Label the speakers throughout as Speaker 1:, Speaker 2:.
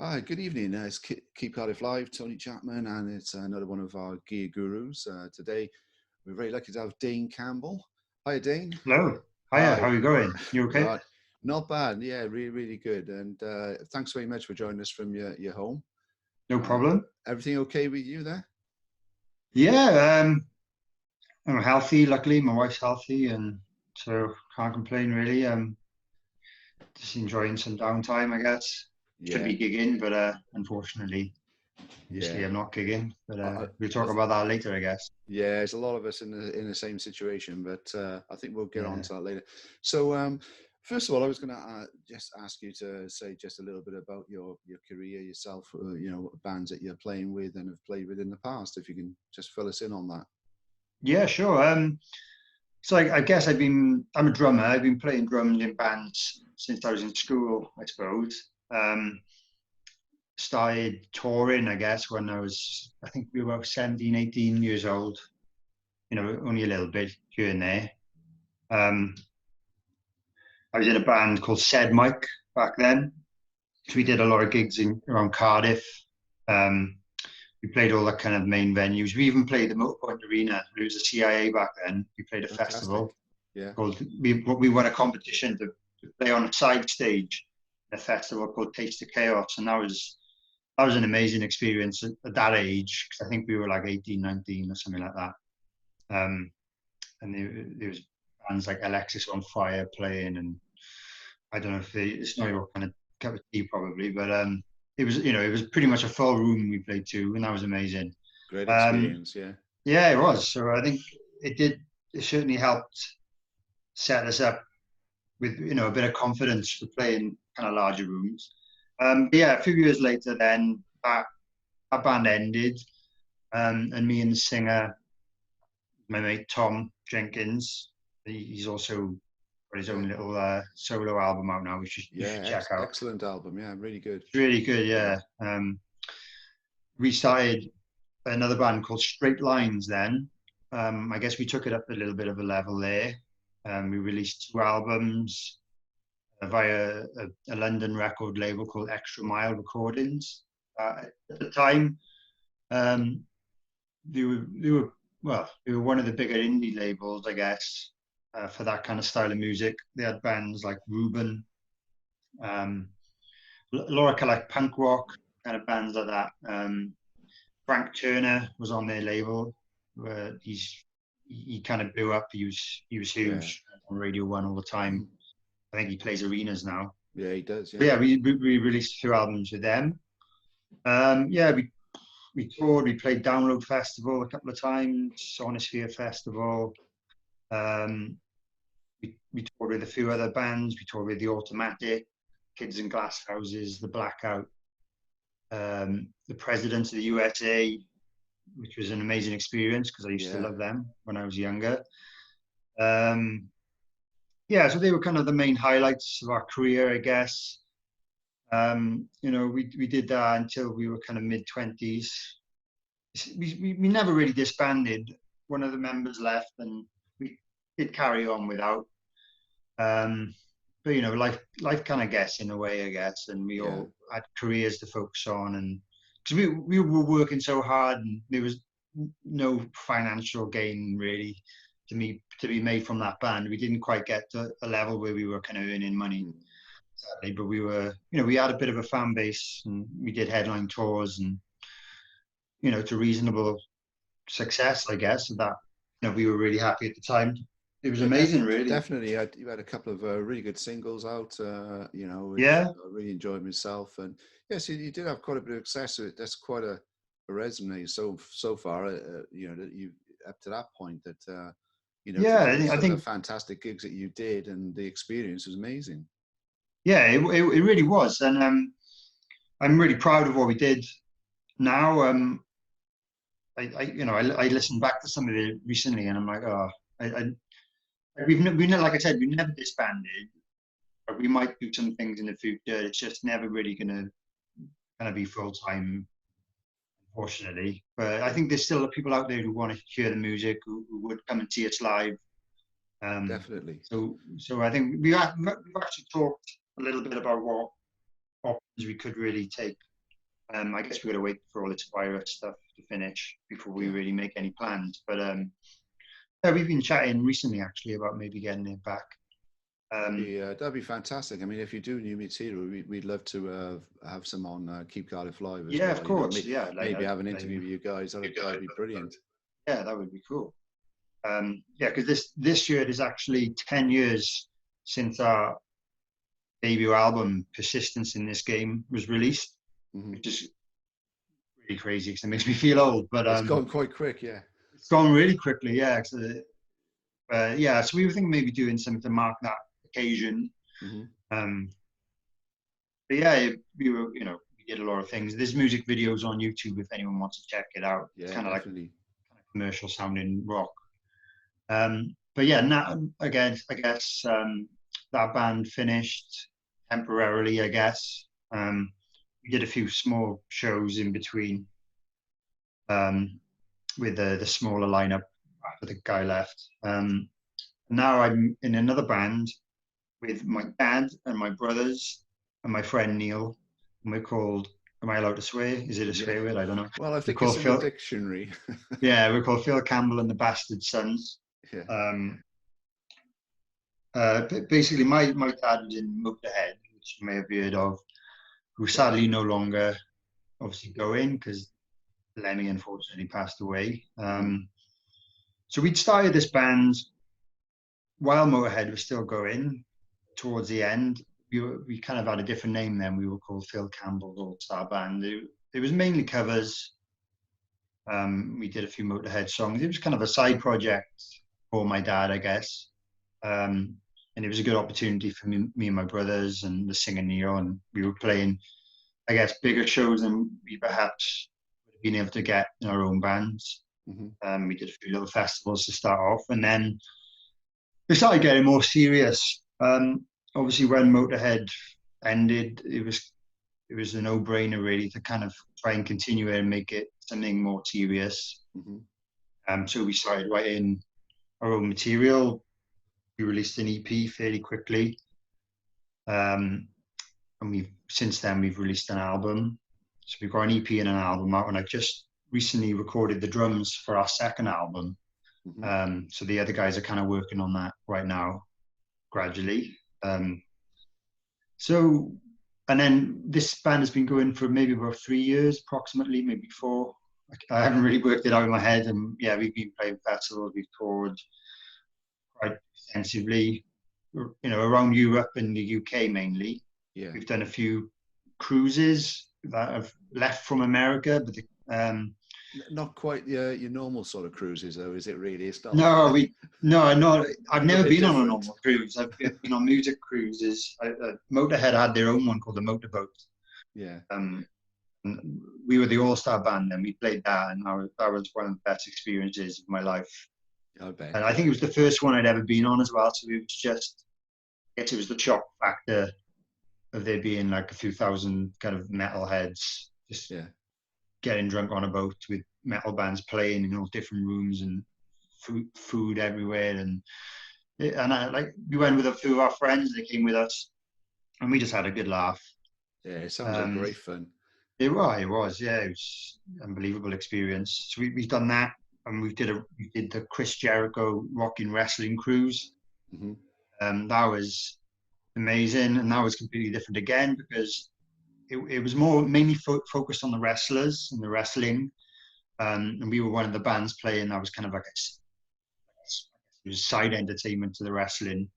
Speaker 1: Hi, good evening. It's Keep Cardiff Live, Tony Chapman, and it's another one of our gear gurus. Today, we're very lucky to have Dane Campbell. Hi, Dane.
Speaker 2: Hello. Hiya, how
Speaker 1: Hi.
Speaker 2: are you going? You okay?
Speaker 1: Right. Not bad. Yeah, really, really good. And thanks very much for joining us from your home.
Speaker 2: No
Speaker 1: Uh,
Speaker 2: problem.
Speaker 1: Everything okay with you there?
Speaker 2: Yeah, I'm healthy, luckily. My wife's healthy, and so can't complain really. Just enjoying some downtime, I guess. Should
Speaker 1: Yeah,
Speaker 2: be gigging, but unfortunately, obviously
Speaker 1: yeah.
Speaker 2: I'm not gigging. But
Speaker 1: I,
Speaker 2: we'll talk about that later, I guess.
Speaker 1: Yeah, there's a lot of us in the same situation, but I think we'll get on
Speaker 2: Yeah.
Speaker 1: to that later. So, first of all, I was going to just ask you to say just a little bit about your career yourself. Bands that you're playing with and have played with in the past. If you can just fill us in on that.
Speaker 2: Yeah, sure. So I guess I'm a drummer. I've been playing drums in bands since I was in school, I suppose. Started touring, I guess, when I think we were about 17, 18 years old. Only a little bit here and there. Um, I was in a band called Said Mike back then. So we did a lot of gigs around Cardiff. Um, we played all the kind of main venues. We even played the Motorpoint Arena. It was the CIA back then. We played a
Speaker 1: Fantastic.
Speaker 2: festival
Speaker 1: Yeah.
Speaker 2: called, we won a competition to play on a side stage, a festival called Taste of Chaos. And that was an amazing experience at that age, because I think we were like 18, 19 or something like that. And there was bands like Alexis on Fire playing, and I don't know if it's not your kind of cup of tea probably, but it was pretty much a full room we played to, and that was amazing.
Speaker 1: Great
Speaker 2: Um,
Speaker 1: experience. Yeah.
Speaker 2: yeah, it was. So I think it certainly helped set us up with a bit of confidence for playing kind of larger rooms. But yeah, a few years later, then that band ended, and me and the singer, my mate Tom Jenkins, he's also got his
Speaker 1: Yeah.
Speaker 2: own little solo album out now, which you
Speaker 1: Yeah.
Speaker 2: should check out.
Speaker 1: Excellent album. Yeah. Really good.
Speaker 2: It's really good,
Speaker 1: Yeah.
Speaker 2: yeah. We started another band called Straight Lines then. I guess we took it up a little bit of a level there. We released two albums via a London record label called Extra Mile Recordings. At the time, um, they were one of the bigger indie labels, I guess, for that kind of style of music. They had bands like Ruben, um, Lorica, like punk rock kind of bands like that. Frank Turner was on their label. Where he kind of blew up. He was
Speaker 1: Yeah.
Speaker 2: huge on Radio One all the time. I think he plays arenas now.
Speaker 1: Yeah. He does.
Speaker 2: But
Speaker 1: Yeah.
Speaker 2: yeah, we released two albums with them. Yeah, we toured. We played Download Festival a couple of times, Sonosphere Festival. Um, we toured with a few other bands. We toured with the Automatic, Kids in Glass Houses, the Blackout, the Presidents of the USA, which was an amazing experience because I used to
Speaker 1: Yeah.
Speaker 2: love them when I was younger. Um, yeah, so they were kind of the main highlights of our career, I guess. We did that until we were kind of mid-20s. We never really disbanded. One of the members left, and we did carry on without. Um, but life kind of gets in the way, I guess, and we
Speaker 1: Yeah.
Speaker 2: all had careers to focus on, and because we were working so hard, and there was no financial gain really to be made from that band. We didn't quite get to a level where we were kind of earning money,
Speaker 1: Mm.
Speaker 2: sadly, but we had a bit of a fan base, and we did headline tours, and to reasonable success, I guess. That we were really happy at the time. It was
Speaker 1: Yeah,
Speaker 2: amazing, really.
Speaker 1: definitely. You had a couple of really good singles out, which
Speaker 2: Yeah,
Speaker 1: I really enjoyed myself. And yes, you did have quite a bit of success. That's quite a resume so far. That you up to that point that
Speaker 2: yeah. I
Speaker 1: some of the
Speaker 2: think
Speaker 1: fantastic gigs that you did and the experience was amazing.
Speaker 2: yeah, it really was, and I'm really proud of what we did. Now, I listened back to some of it recently, and I'm like, oh, like I said, we never disbanded. But we might do some things in the future. It's just never really gonna be full time, unfortunately. But I think there's still people out there who want to hear the music, who would come and see us live.
Speaker 1: Definitely.
Speaker 2: So I think we've actually talked a little bit about what options we could really take I guess we've got to wait for all its virus stuff to finish before we really make any plans. But yeah, we've been chatting recently actually about maybe getting it back.
Speaker 1: That'd be fantastic. I mean, if you do new material, we'd love to have some on Keep Cardiff Live as
Speaker 2: Yeah,
Speaker 1: well.
Speaker 2: of course.
Speaker 1: You know, maybe have an interview with you guys. That'd be brilliant.
Speaker 2: Yeah, that would be cool. Yeah, because this year it is actually 10 years since our debut album, Persistence in This Game, was released, which is really crazy because it makes me feel old. But
Speaker 1: it's gone quite quick, yeah.
Speaker 2: It's gone really quickly, yeah. Yeah, so we were thinking maybe doing something to mark that occasion. But yeah, we did a lot of things. There's music videos on YouTube if anyone wants to check it out.
Speaker 1: Yeah,
Speaker 2: it's kind of
Speaker 1: definitely.
Speaker 2: like commercial sounding rock. But yeah, now again, I guess that band finished temporarily, I guess. We did a few small shows in between with the smaller lineup after the guy left. Now I'm in another band with my dad and my brothers and my friend Neil. And we're called, am I allowed to swear? Is it a swear word? I don't know.
Speaker 1: Well, I think it's in the dictionary.
Speaker 2: Yeah, we're called Phil Campbell and the Bastard Sons.
Speaker 1: Yeah.
Speaker 2: Basically, my dad was in Motorhead, which you may have heard of, who sadly no longer obviously going because Lemmy unfortunately passed away. So we'd started this band while Motorhead was still going. Towards the end, we kind of had a different name then. We were called Phil Campbell's All-Star Band. It was mainly covers. We did a few Motorhead songs. It was kind of a side project for my dad, I guess. And it was a good opportunity for me and my brothers and the singer Neil. And we were playing, I guess, bigger shows than we perhaps would have been able to get in our own bands. We did a few little festivals to start off. And then we started getting more serious. Obviously, when Motorhead ended, it was a no-brainer really to kind of try and continue it and make it something more serious. So we started writing our own material. We released an EP fairly quickly, and since then we've released an album. So we've got an EP and an album out, and I've just recently recorded the drums for our second album. So the other guys are kind of working on that right now, gradually. And then this band has been going for maybe about 3 years, approximately, maybe 4. I haven't really worked it out in my head. And yeah, we've been playing festivals, we've toured quite extensively, around Europe and the UK mainly. Yeah. We've done a few cruises that have left from America, but
Speaker 1: not quite your normal sort of cruises, though, is it really? It's not...
Speaker 2: No. I've never been on a normal cruise. I've been on music cruises. Motorhead had their own one called the Motorboat.
Speaker 1: Yeah.
Speaker 2: And we were the all-star band, and we played that, and that was one of the best experiences of my life.
Speaker 1: I bet.
Speaker 2: And I think it was the first one I'd ever been on as well. So it was just, I guess it was the shock factor of there being like a few thousand kind of metalheads just getting drunk on a boat with metal bands playing in all different rooms and food everywhere. And we went with a few of our friends. They came with us, and we just had a good laugh.
Speaker 1: Yeah, it sounds like great fun.
Speaker 2: It was. Yeah, it was an unbelievable experience. So we've done that, and we did the Chris Jericho Rockin' Wrestling Cruise. That was amazing, and that was completely different again because it was mainly focused on the wrestlers and the wrestling, and we were one of the bands playing. That was kind of like it was side entertainment to the wrestling.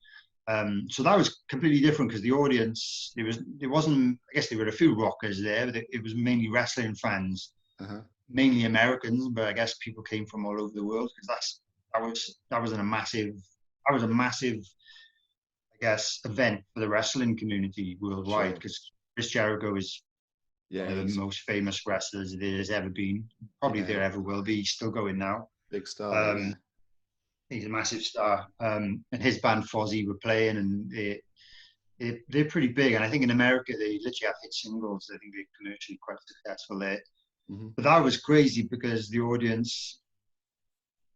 Speaker 2: So that was completely different because the audience, it wasn't, I guess there were a few rockers there, but it was mainly wrestling fans, mainly Americans, but I guess people came from all over the world because that was a massive, I guess, event for the wrestling community worldwide because Chris Jericho is one of the most famous wrestlers there's ever been. Probably there ever will be. He's still going now.
Speaker 1: Big star.
Speaker 2: He's a massive star. And his band Fozzy were playing, and they're pretty big. And I think in America they literally have hit singles. I think they're commercially quite successful there. But that was crazy because the audience,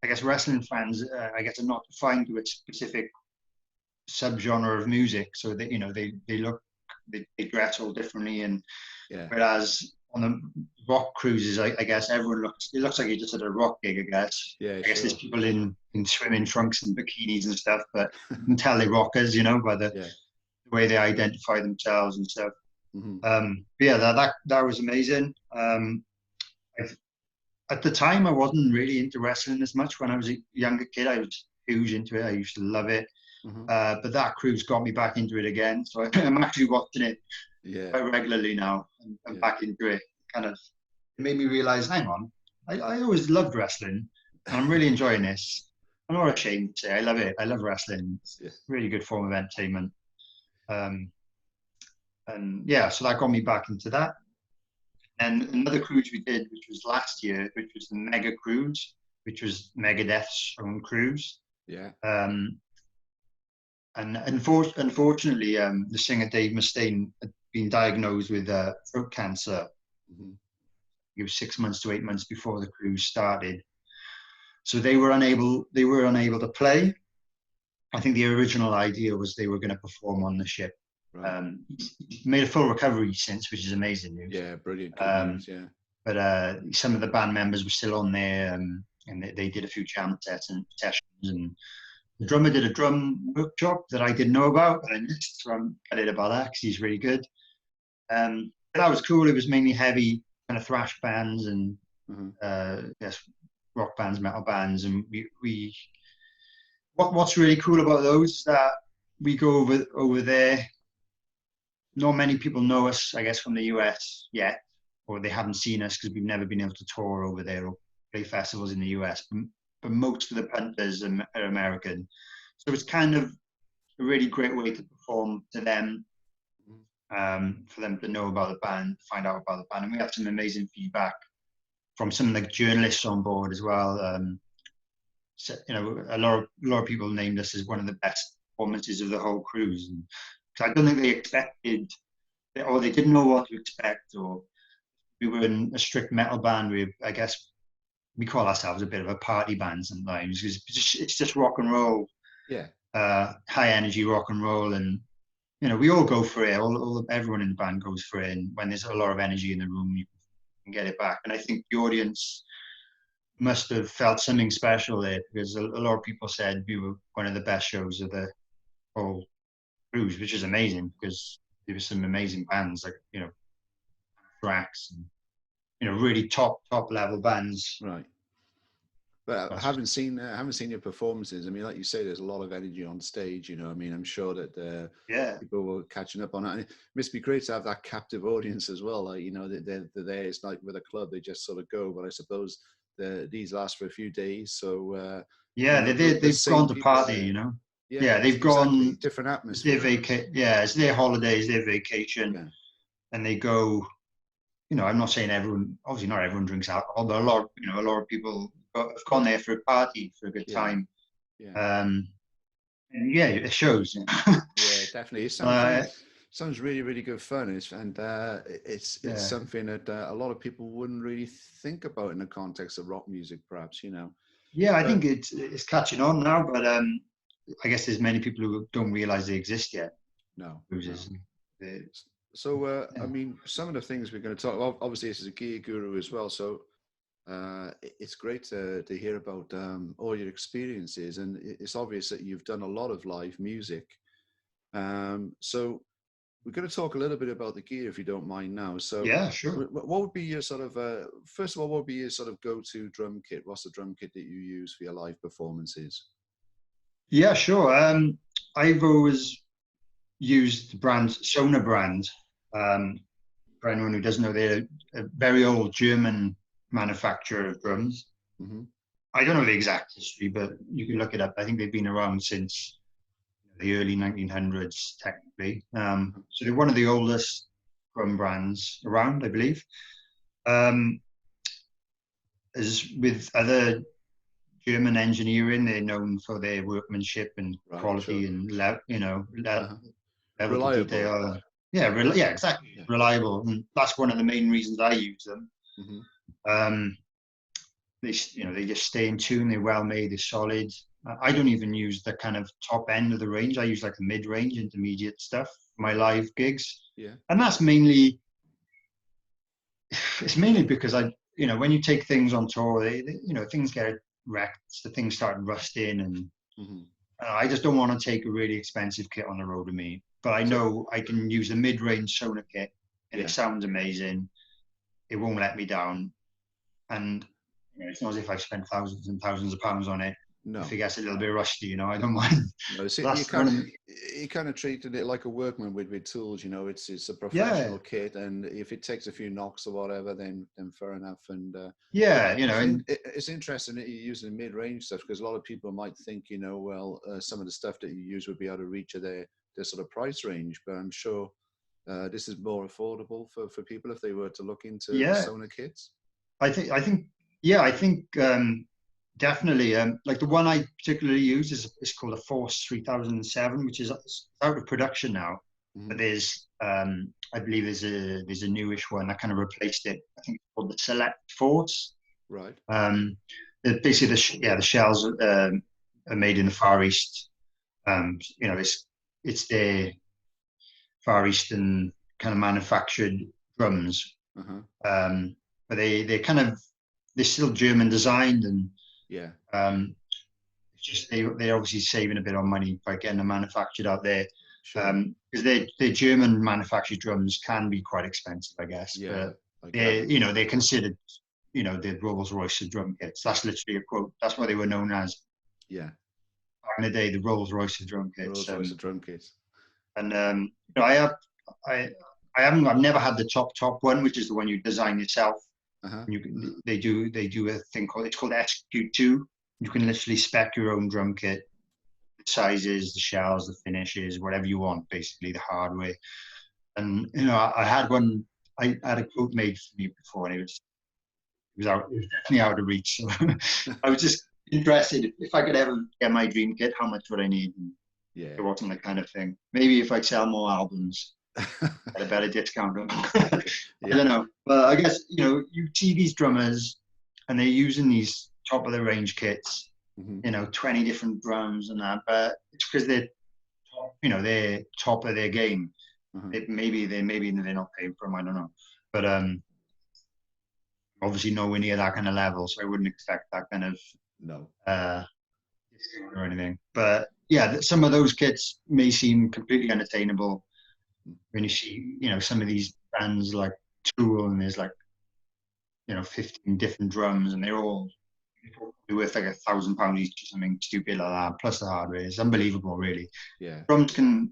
Speaker 2: I guess wrestling fans, I guess are not defined to a specific subgenre of music. So they dress all differently, and whereas on the rock cruises, I guess it looks like you're just at a rock gig, I guess.
Speaker 1: Yeah,
Speaker 2: I guess
Speaker 1: sure.
Speaker 2: there's people in swimming trunks and bikinis and stuff, but you can tell they're rockers, you know, by the
Speaker 1: Yeah.
Speaker 2: way they identify themselves and stuff.
Speaker 1: Mm-hmm.
Speaker 2: But yeah, that was amazing. At the time, I wasn't really into wrestling as much. When I was a younger kid, I was huge into it. I used to love it.
Speaker 1: Mm-hmm.
Speaker 2: But that cruise got me back into it again. So I'm actually watching it quite regularly now. I'm back into it. Kind of, it made me realize, hang on, I always loved wrestling, and I'm really enjoying this. I'm not ashamed to say I love it. I love wrestling. It's a really good form of entertainment. And yeah, so that got me back into that. And another cruise we did, which was last year, which was the Mega Cruise, which was Megadeth's own cruise.
Speaker 1: Yeah.
Speaker 2: And unfortunately, the singer Dave Mustaine had been diagnosed with throat cancer.
Speaker 1: Mm-hmm.
Speaker 2: It was 6 months to 8 months before the cruise started, so they were unable to play. I think the original idea was they were going to perform on the ship. Right. He's made a full recovery since, which is amazing news.
Speaker 1: Yeah, brilliant. Good news, yeah.
Speaker 2: But some of the band members were still on there, and they did a few jam sessions, and the drummer did a drum workshop that I didn't know about, but I missed, so I'm excited about that because he's really good. That was cool. It was mainly heavy kind of thrash bands and yes, rock bands, metal bands, and what's really cool about those is that we go over there. Not many people know us, I guess, from the US yet, or they haven't seen us because we've never been able to tour over there or play festivals in the US. But most of the punters are American. So it's kind of a really great way to perform to them, for them to know about the band, find out about the band. And we had some amazing feedback from some of the journalists on board as well. So, you know, a lot of people named us as one of the best performances of the whole cruise. And I don't think they expected, or they didn't know what to expect, or we were in a strict metal band. I guess we call ourselves a bit of a party band sometimes. It's just rock and roll, high energy rock and roll, and you know we all go for it. Everyone in the band goes for it, and when there's a lot of energy in the room, you can get it back. And I think the audience must have felt something special there because a lot of people said we were one of the best shows of the whole cruise, which is amazing because there were some amazing bands like Drax and really top level bands.
Speaker 1: Right. But I haven't seen your performances. I mean, like you say, there's a lot of energy on stage. I mean, I'm sure that people were catching up on it. And it must be great to have that captive audience as well. Like they're there. It's like with a club, they just sort of go. But I suppose these last for a few days. So
Speaker 2: they've gone to party. They've gone
Speaker 1: different atmosphere.
Speaker 2: It's their holidays, their vacation, and they go. I'm not saying everyone. Obviously, not everyone drinks alcohol, but a lot of people have gone there for a party, for a good time. It shows.
Speaker 1: Yeah, definitely. It sounds really, really good fun. It's something that a lot of people wouldn't really think about in the context of rock music, perhaps.
Speaker 2: Yeah, I think it's catching on now, but I guess there's many people who don't realize they exist yet.
Speaker 1: No. So, I mean, some of the things we're going to talk about, obviously this is a gear guru as well. So it's great to hear about all your experiences. And it's obvious that you've done a lot of live music. So we're going to talk a little bit about the gear, if you don't mind now. So
Speaker 2: yeah, sure.
Speaker 1: What would be your sort of, first of all, what would be your sort of go-to drum kit? What's the drum kit that you use for your live performances?
Speaker 2: Yeah, sure. I've always used the brand Sona brand. For anyone who doesn't know, they're a very old German manufacturer of drums.
Speaker 1: Mm-hmm.
Speaker 2: I don't know the exact history, but you can look it up. I think they've been around since the early 1900s, technically. So they're one of the oldest drum brands around, I believe. As with other German engineering, they're known for their workmanship and quality and level of detail. Yeah, exactly. Yeah. Reliable, and that's one of the main reasons I use them. Mm-hmm. They just stay in tune. They're well made. They're solid. I don't even use the kind of top end of the range. I use like the mid-range, intermediate stuff for my live gigs.
Speaker 1: Yeah,
Speaker 2: and that's mainly it's mainly because when you take things on tour, things get wrecked, the things start rusting, and
Speaker 1: Mm-hmm.
Speaker 2: I just don't want to take a really expensive kit on the road with me. But I know I can use a mid-range Sona kit, and it sounds amazing. It won't let me down, and it's not as if I've spent thousands and thousands of pounds on it.
Speaker 1: No.
Speaker 2: If it gets a little bit rusty, I don't mind.
Speaker 1: No, see, you kind of treated it like a workman with tools. It's a professional kit, and if it takes a few knocks or whatever, then fair enough. And it's interesting that you're using mid-range stuff, because a lot of people might think, some of the stuff that you use would be out of reach of their sort of price range. But I'm sure this is more affordable for people if they were to look into Sona kits.
Speaker 2: I think definitely. Like the one I particularly use is called a Force 3007, which is out of production now. Mm-hmm. But there's, I believe there's a newish one that kind of replaced it. I think it's called the Select Force.
Speaker 1: Right.
Speaker 2: Basically, the shells are made in the Far East. It's their Far Eastern kind of manufactured drums. Uh-huh. But they're still German designed, and it's just they're obviously saving a bit on money by getting them manufactured out there. Sure. Because their German manufactured drums can be quite expensive, I guess. Yeah. They're considered, the Rolls Royce of drum kits. That's literally a quote. That's what they were known as.
Speaker 1: Yeah.
Speaker 2: Back in the day, the Rolls Royce of drum kits.
Speaker 1: Rolls Royce of drum kits.
Speaker 2: And I've never had the top one, which is the one you design yourself. Uh-huh. They do a thing called SQ2. You can literally spec your own drum kit, the sizes, the shells, the finishes, whatever you want, basically the hardware. And I had one. I had a quote made for me before, and it was definitely out of reach. So I was just interested if I could ever get my dream kit, how much would I need? And it wasn't the kind of thing. Maybe if I sell more albums, at a better discount. I don't know, but I guess you see these drummers, and they're using these top of the range kits, 20 different drums and that. But it's because they're top of their game. Maybe they're not paying for them. I don't know, but obviously nowhere near that kind of level. So I wouldn't expect that kind of discount or anything. But some of those kits may seem completely unattainable when you see, some of these bands like Tool, and there's 15 different drums, and they're all worth like £1,000 each or something stupid like that. Plus the hardware is unbelievable, really. Yeah. Drums can,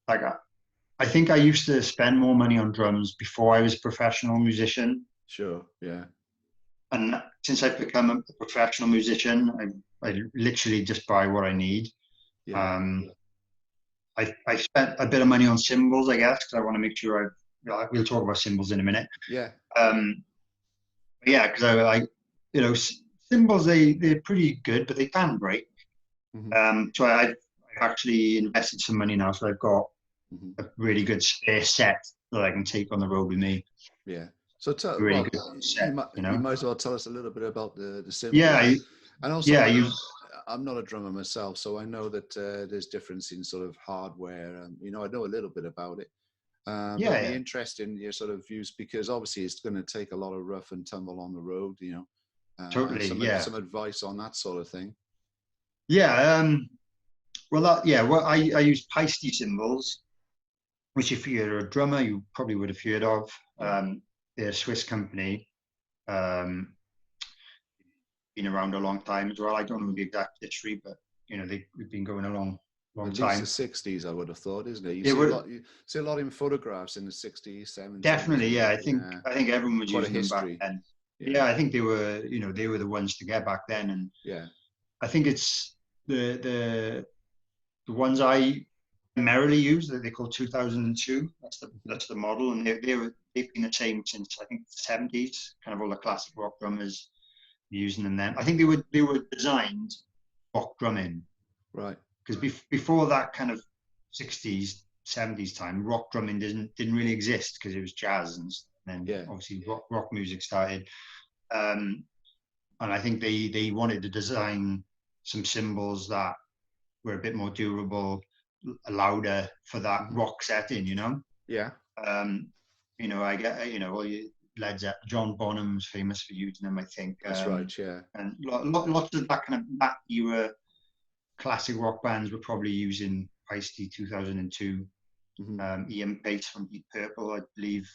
Speaker 2: I think I used to spend more money on drums before I was a professional musician.
Speaker 1: Sure. Yeah.
Speaker 2: And since I've become a professional musician, I literally just buy what I need. Yeah. I spent a bit of money on cymbals, I guess, because I want to make sure we'll talk about cymbals in a minute.
Speaker 1: Yeah.
Speaker 2: Because cymbals, they're pretty good, but they can break. Mm-hmm. So I've actually invested some money now, so I've got a really good spare set that I can take on the road with me.
Speaker 1: Yeah. So you might as well tell us a little bit about the cymbals.
Speaker 2: Yeah.
Speaker 1: And also, I'm not a drummer myself, so I know that there's difference in sort of hardware. I know a little bit about it. But it'd be interesting in your sort of views, because obviously it's going to take a lot of rough and tumble on the road.
Speaker 2: Totally.
Speaker 1: Some advice on that sort of thing.
Speaker 2: Yeah. I use Paiste cymbals, which if you're a drummer, you probably would have heard of. They're a Swiss company. Been around a long time as well. I don't know the exact history, but they've been going a long time.
Speaker 1: At least the 60s, I would have thought, isn't it? You see a lot in photographs in the 60s, 70s.
Speaker 2: Definitely, yeah. I think everyone was using them back then. Yeah, I think they were the ones to get back then, and I think it's the ones I primarily use that they call 2002. That's the model, and they've been the same since I think the 70s. Kind of all the classic rock drummers using them then. I think they were designed rock drumming,
Speaker 1: right?
Speaker 2: Because before that kind of 60s, 70s time, rock drumming didn't really exist, because it was jazz, and then obviously rock music started. And I think they wanted to design some cymbals that were a bit more durable, louder for that rock setting,
Speaker 1: Yeah.
Speaker 2: You know, I get, you know, all your Led Zeppelin, John Bonham's famous for using them, I think.
Speaker 1: That's right. Yeah.
Speaker 2: And lots of that kind of that era classic rock bands were probably using Feisty 2002. Ian Pace from Deep Purple, I believe,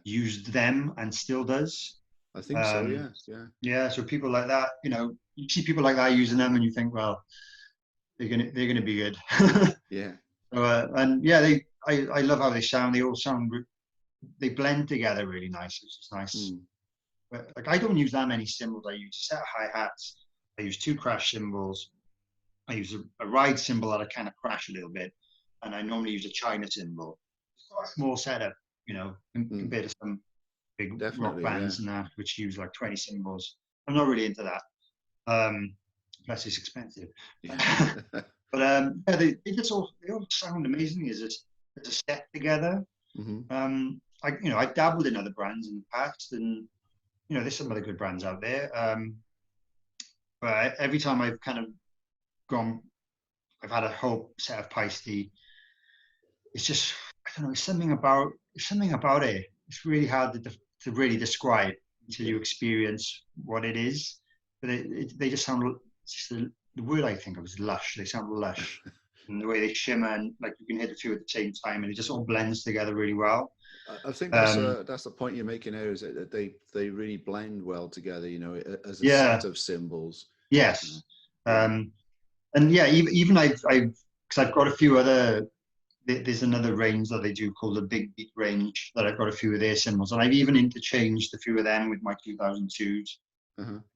Speaker 2: used them and still does.
Speaker 1: I think so. Yeah. Yeah.
Speaker 2: Yeah. So people like that, you know, you see people like that using them, and you think, well, they're gonna be good.
Speaker 1: Yeah.
Speaker 2: So, and yeah, I love how they sound. They all sound, they blend together really nice, which is nice. But like, I don't use that many cymbals. I use a set of hi-hats. I use 2 crash cymbals. I use a ride cymbal that I kind of crash a little bit, and I normally use a China cymbal. It's quite a small setup, you know, compared to some big rock bands and that, which use like 20 cymbals. I'm not really into that. Plus, it's expensive.
Speaker 1: Yeah.
Speaker 2: But yeah, they all sound amazing as a set together. I dabbled in other brands in the past, and you know, there's some other good brands out there. But every time I've kind of gone, I've had a whole set of Feisty. It's just, I don't know, something about it. It's really hard to really describe until you experience what it is. But they just sound, it's just the word I think of is lush. They sound lush. And the way they shimmer, and like you can hit a few at the same time, and it just all blends together really well.
Speaker 1: I think that's the point you're making there, is that they really blend well together, you know, as a set of cymbals.
Speaker 2: Yes. And yeah, even because I've got a few other, there's another range that they do called the Big Beat range that I've got a few of their cymbals, and I've even interchanged a few of them with my 2002s.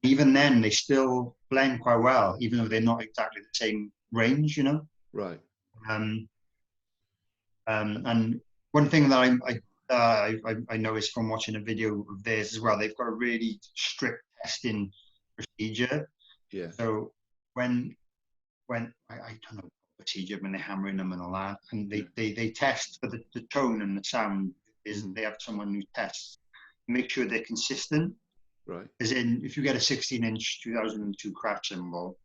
Speaker 2: Even then, they still blend quite well, even though they're not exactly the same range, you know.
Speaker 1: Right.
Speaker 2: And one thing that I noticed from watching a video of theirs as well, they've got a really strict testing procedure.
Speaker 1: Yeah.
Speaker 2: So when I don't know procedure when they're hammering them and all that, and they test for the tone and the sound. They have someone who tests, make sure they're consistent.
Speaker 1: Right.
Speaker 2: As in, if you get a 16-inch 2002 crash cymbal,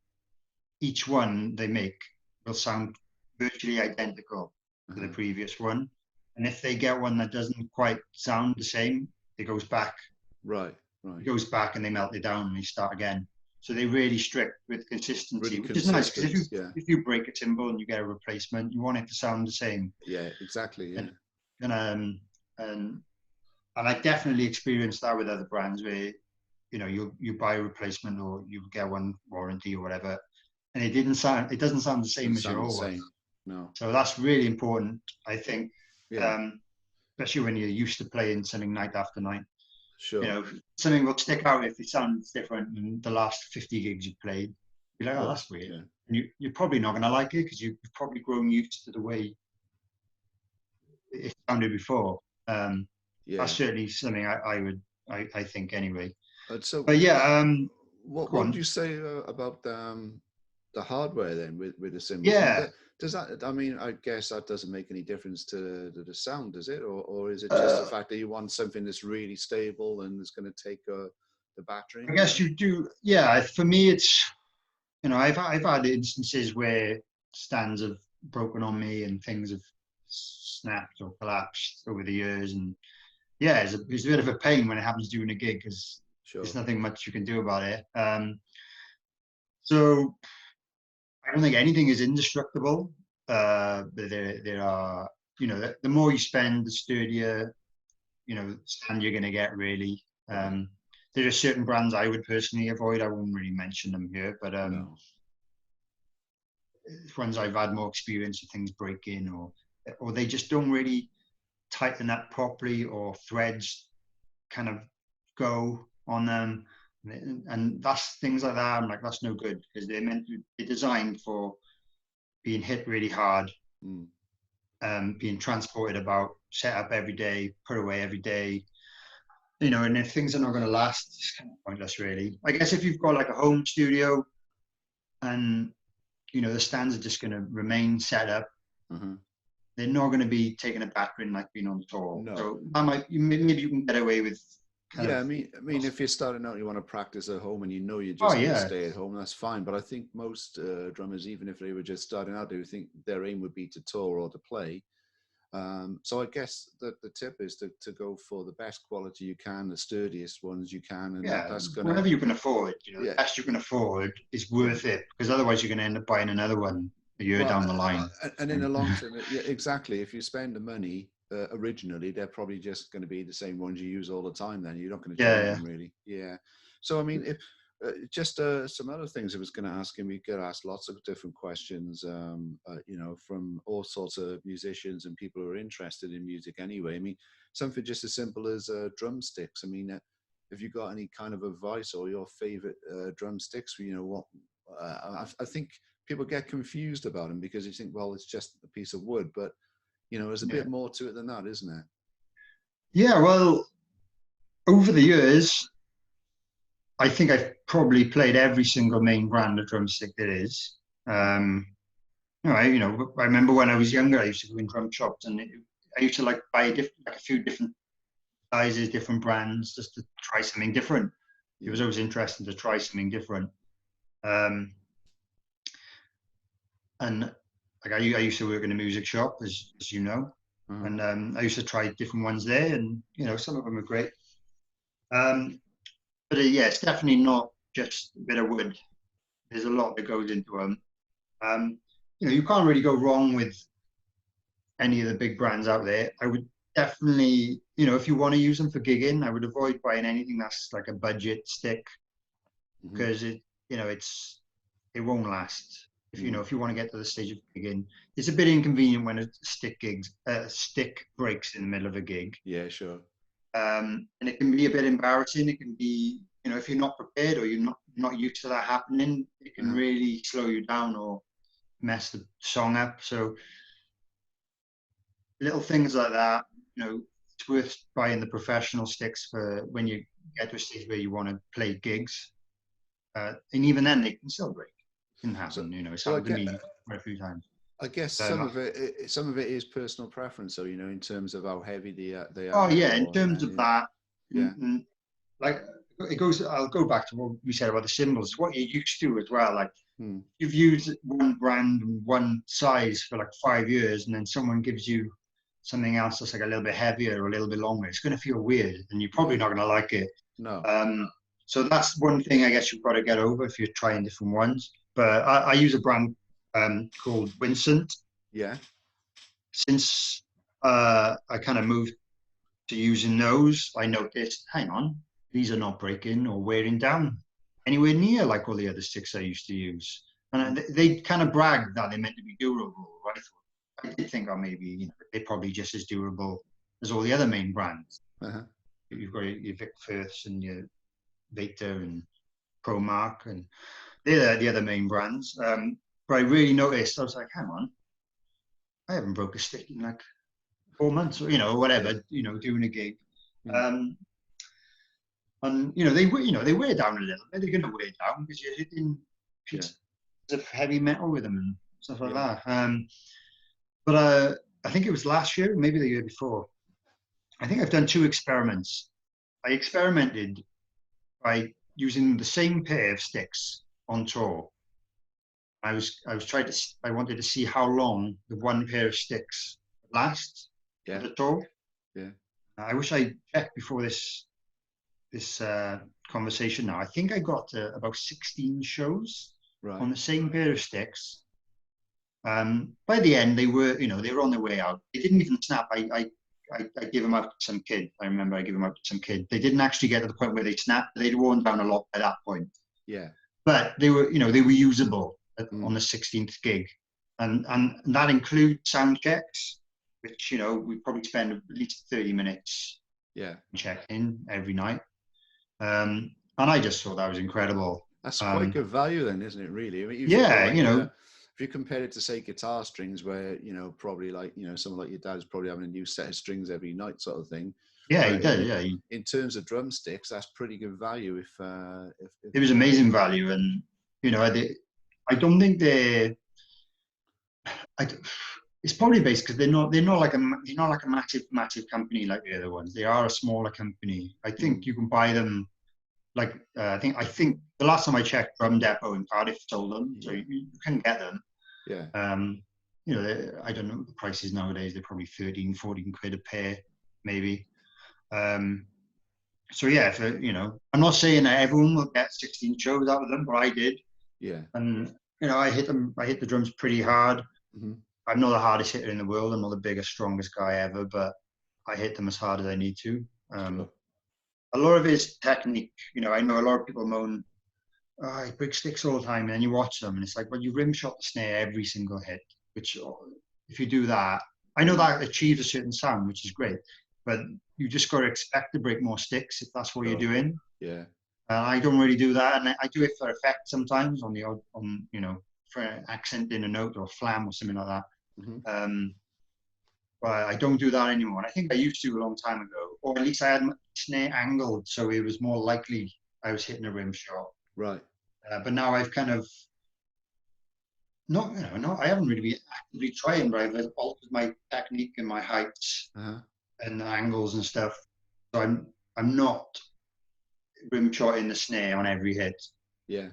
Speaker 2: each one they make will sound virtually identical to the previous one. And if they get one that doesn't quite sound the same, it goes back.
Speaker 1: Right. Right.
Speaker 2: It goes back and they melt it down and they start again. So they're really strict with consistency, which is nice, because if you break a cymbal and you get a replacement, you want it to sound the same.
Speaker 1: Yeah, exactly. Yeah.
Speaker 2: And I definitely experienced that with other brands where, you know, you buy a replacement or you get one warranty or whatever, and it doesn't sound the same as your old one.
Speaker 1: No.
Speaker 2: So that's really important, I think. Yeah. Especially when you're used to playing something night after night.
Speaker 1: Sure.
Speaker 2: You know, something will stick out if it sounds different than the last 50 gigs you've played. You're like, oh, that's weird. Yeah. And you're probably not going to like it because you've probably grown used to the way it sounded before. That's certainly something I think anyway. But yeah.
Speaker 1: What would you say about the hardware then with the cymbals?
Speaker 2: Yeah.
Speaker 1: Does that? I mean, I guess that doesn't make any difference to the sound, does it? Or is it just the fact that you want something that's really stable and is going to take the battery?
Speaker 2: I guess you do. Yeah. For me, it's, you know, I've had instances where stands have broken on me and things have snapped or collapsed over the years, and yeah, it's a bit of a pain when it happens during a gig because there's nothing much you can do about it. So I don't think anything is indestructible. There are, you know, the more you spend, the sturdier, you know, stand you're going to get, really. There are certain brands I would personally avoid. I won't really mention them here, but ones I've had more experience with things breaking, or they just don't really tighten up properly, or threads kind of go on them. And that's things like that. I'm like, that's no good, because they're designed for being hit really hard, being transported about, set up every day, put away every day, you know. And if things are not going to last, it's kind of pointless, really. I guess if you've got like a home studio and, you know, the stands are just going to remain set up, they're not going to be taking a battering like being on tour. No. So maybe you can get away with.
Speaker 1: I mean, if you're starting out, you want to practice at home, and you know you're just going to stay at home, that's fine. But I think most drummers, even if they were just starting out, they would think their aim would be to tour or to play. So I guess that the tip is to go for the best quality you can, the sturdiest ones you can, and
Speaker 2: Yeah,
Speaker 1: that's gonna,
Speaker 2: whatever you can afford, the
Speaker 1: yeah.
Speaker 2: best you can afford is worth it, because otherwise you're going to end up buying another one a year
Speaker 1: Well,
Speaker 2: down the line.
Speaker 1: and in the long term, yeah, exactly. If you spend the money originally, they're probably just going to be the same ones you use all the time. Then you're not going to change
Speaker 2: Yeah,
Speaker 1: them really. Yeah. So I mean, if just some other things I was going to ask, and we get asked lots of different questions, from all sorts of musicians and people who are interested in music anyway. I mean, something just as simple as drumsticks. I mean, have you got any kind of advice or your favorite drumsticks? What I think people get confused about them because you think, well, it's just a piece of wood, but there's a
Speaker 2: yeah,
Speaker 1: bit more to it than that, isn't it?
Speaker 2: yeah. Well, over the years, I think I've probably played every single main brand of drumstick there is. I remember when I was younger, I used to go in drum shops, and I used to buy a few different sizes, different brands, just to try something different.
Speaker 1: Yeah.
Speaker 2: It was always interesting to try something different. And I used to work in a music shop, as you know, and I used to try different ones there, and some of them are great. But yeah, it's definitely not just a bit of wood. There's a lot that goes into them. You can't really go wrong with any of the big brands out there. I would definitely, if you want to use them for gigging, I would avoid buying anything that's like a budget stick, because it won't last. If you want to get to the stage of gigging, it's a bit inconvenient when a stick breaks in the middle of a gig.
Speaker 1: Yeah, sure.
Speaker 2: And it can be a bit embarrassing. It can be, if you're not prepared or you're not used to that happening, it can really slow you down or mess the song up. So little things like that, it's worth buying the professional sticks for when you get to a stage where you want to play gigs. And even then, they can still break. It can happen. It's happened to me quite a few times.
Speaker 1: I guess some of it is personal preference. So in terms of how heavy they are.
Speaker 2: Oh yeah, in terms of that,
Speaker 1: yeah.
Speaker 2: I'll go back to what we said about the cymbals. What you're used to as well. Like you've used one brand and one size for like 5 years, and then someone gives you something else that's like a little bit heavier or a little bit longer. It's going to feel weird, and you're probably not going to like it.
Speaker 1: No.
Speaker 2: So that's one thing I guess you've got to get over if you're trying different ones. But I use a brand called Vincent.
Speaker 1: Yeah.
Speaker 2: Since I kind of moved to using those, I noticed, hang on, these are not breaking or wearing down anywhere near like all the other sticks I used to use. And they kind of bragged that they meant to be durable, right? I did think, oh, maybe they're probably just as durable as all the other main brands. You've got your Vic Firths and your Vector and ProMark, and they're the other main brands. But I really noticed, I was like, hang on, I haven't broke a stick in like 4 months, or whatever, doing a gig. And they wear down a little bit. They're going to wear down because you're hitting pieces of heavy metal with them and stuff like that. But I think it was last year, maybe the year before. I think I've done 2 experiments. I experimented by using the same pair of sticks on tour. I wanted to see how long the one pair of sticks lasts for the tour.
Speaker 1: Yeah.
Speaker 2: I wish I checked before this conversation. Now I think I got about 16 shows on the same pair of sticks. By the end, they were on their way out. They didn't even snap. I gave them out to some kid. I remember I gave them out to some kid. They didn't actually get to the point where they snapped. They'd worn down a lot by that point.
Speaker 1: Yeah.
Speaker 2: But they were usable on the 16th gig, and that includes sound checks, which we probably spend at least 30 minutes checking every night. And I just thought that was incredible.
Speaker 1: That's quite good value then, isn't it, really? I mean, if you compare it to, say, guitar strings, where, probably like, someone like your dad's probably having a new set of strings every night sort of thing.
Speaker 2: Yeah, he does, yeah.
Speaker 1: In terms of drumsticks, that's pretty good value. If
Speaker 2: it was amazing value. And, I don't think it's probably based because they're not like a massive company like the other ones. They are a smaller company. I think you can buy them. Like I think the last time I checked, Drum Depot in Cardiff sold them, so you can get them.
Speaker 1: Yeah.
Speaker 2: you know, I don't know the prices nowadays. They're probably 13, 14 quid a pair, maybe. So yeah, you know, I'm not saying that everyone will get 16 shows out of them, but I did.
Speaker 1: Yeah.
Speaker 2: And you know, I hit the drums pretty hard.
Speaker 1: Mm-hmm.
Speaker 2: I'm not the hardest hitter in the world. I'm not the biggest, strongest guy ever, but I hit them as hard as I need to.
Speaker 1: Sure.
Speaker 2: A lot of it is technique. You know, I know a lot of people moan, oh, I break sticks all the time, and then you watch them, and it's like, well, you rim shot the snare every single hit, which if you do that, I know that achieves a certain sound, which is great, but you just got to expect to break more sticks if that's what you're doing.
Speaker 1: Yeah.
Speaker 2: I don't really do that, and I do it for effect sometimes on the odd, you know, for an accent in a note or a flam or something like that.
Speaker 1: Mm-hmm.
Speaker 2: But I don't do that anymore. And I think I used to a long time ago, or at least I had my snare angled, so it was more likely I was hitting a rim shot.
Speaker 1: Right.
Speaker 2: But now I've kind of I haven't really been actively trying, but I've altered my technique and my heights and angles and stuff. So I'm not rim shotting the snare on every hit.
Speaker 1: Yeah.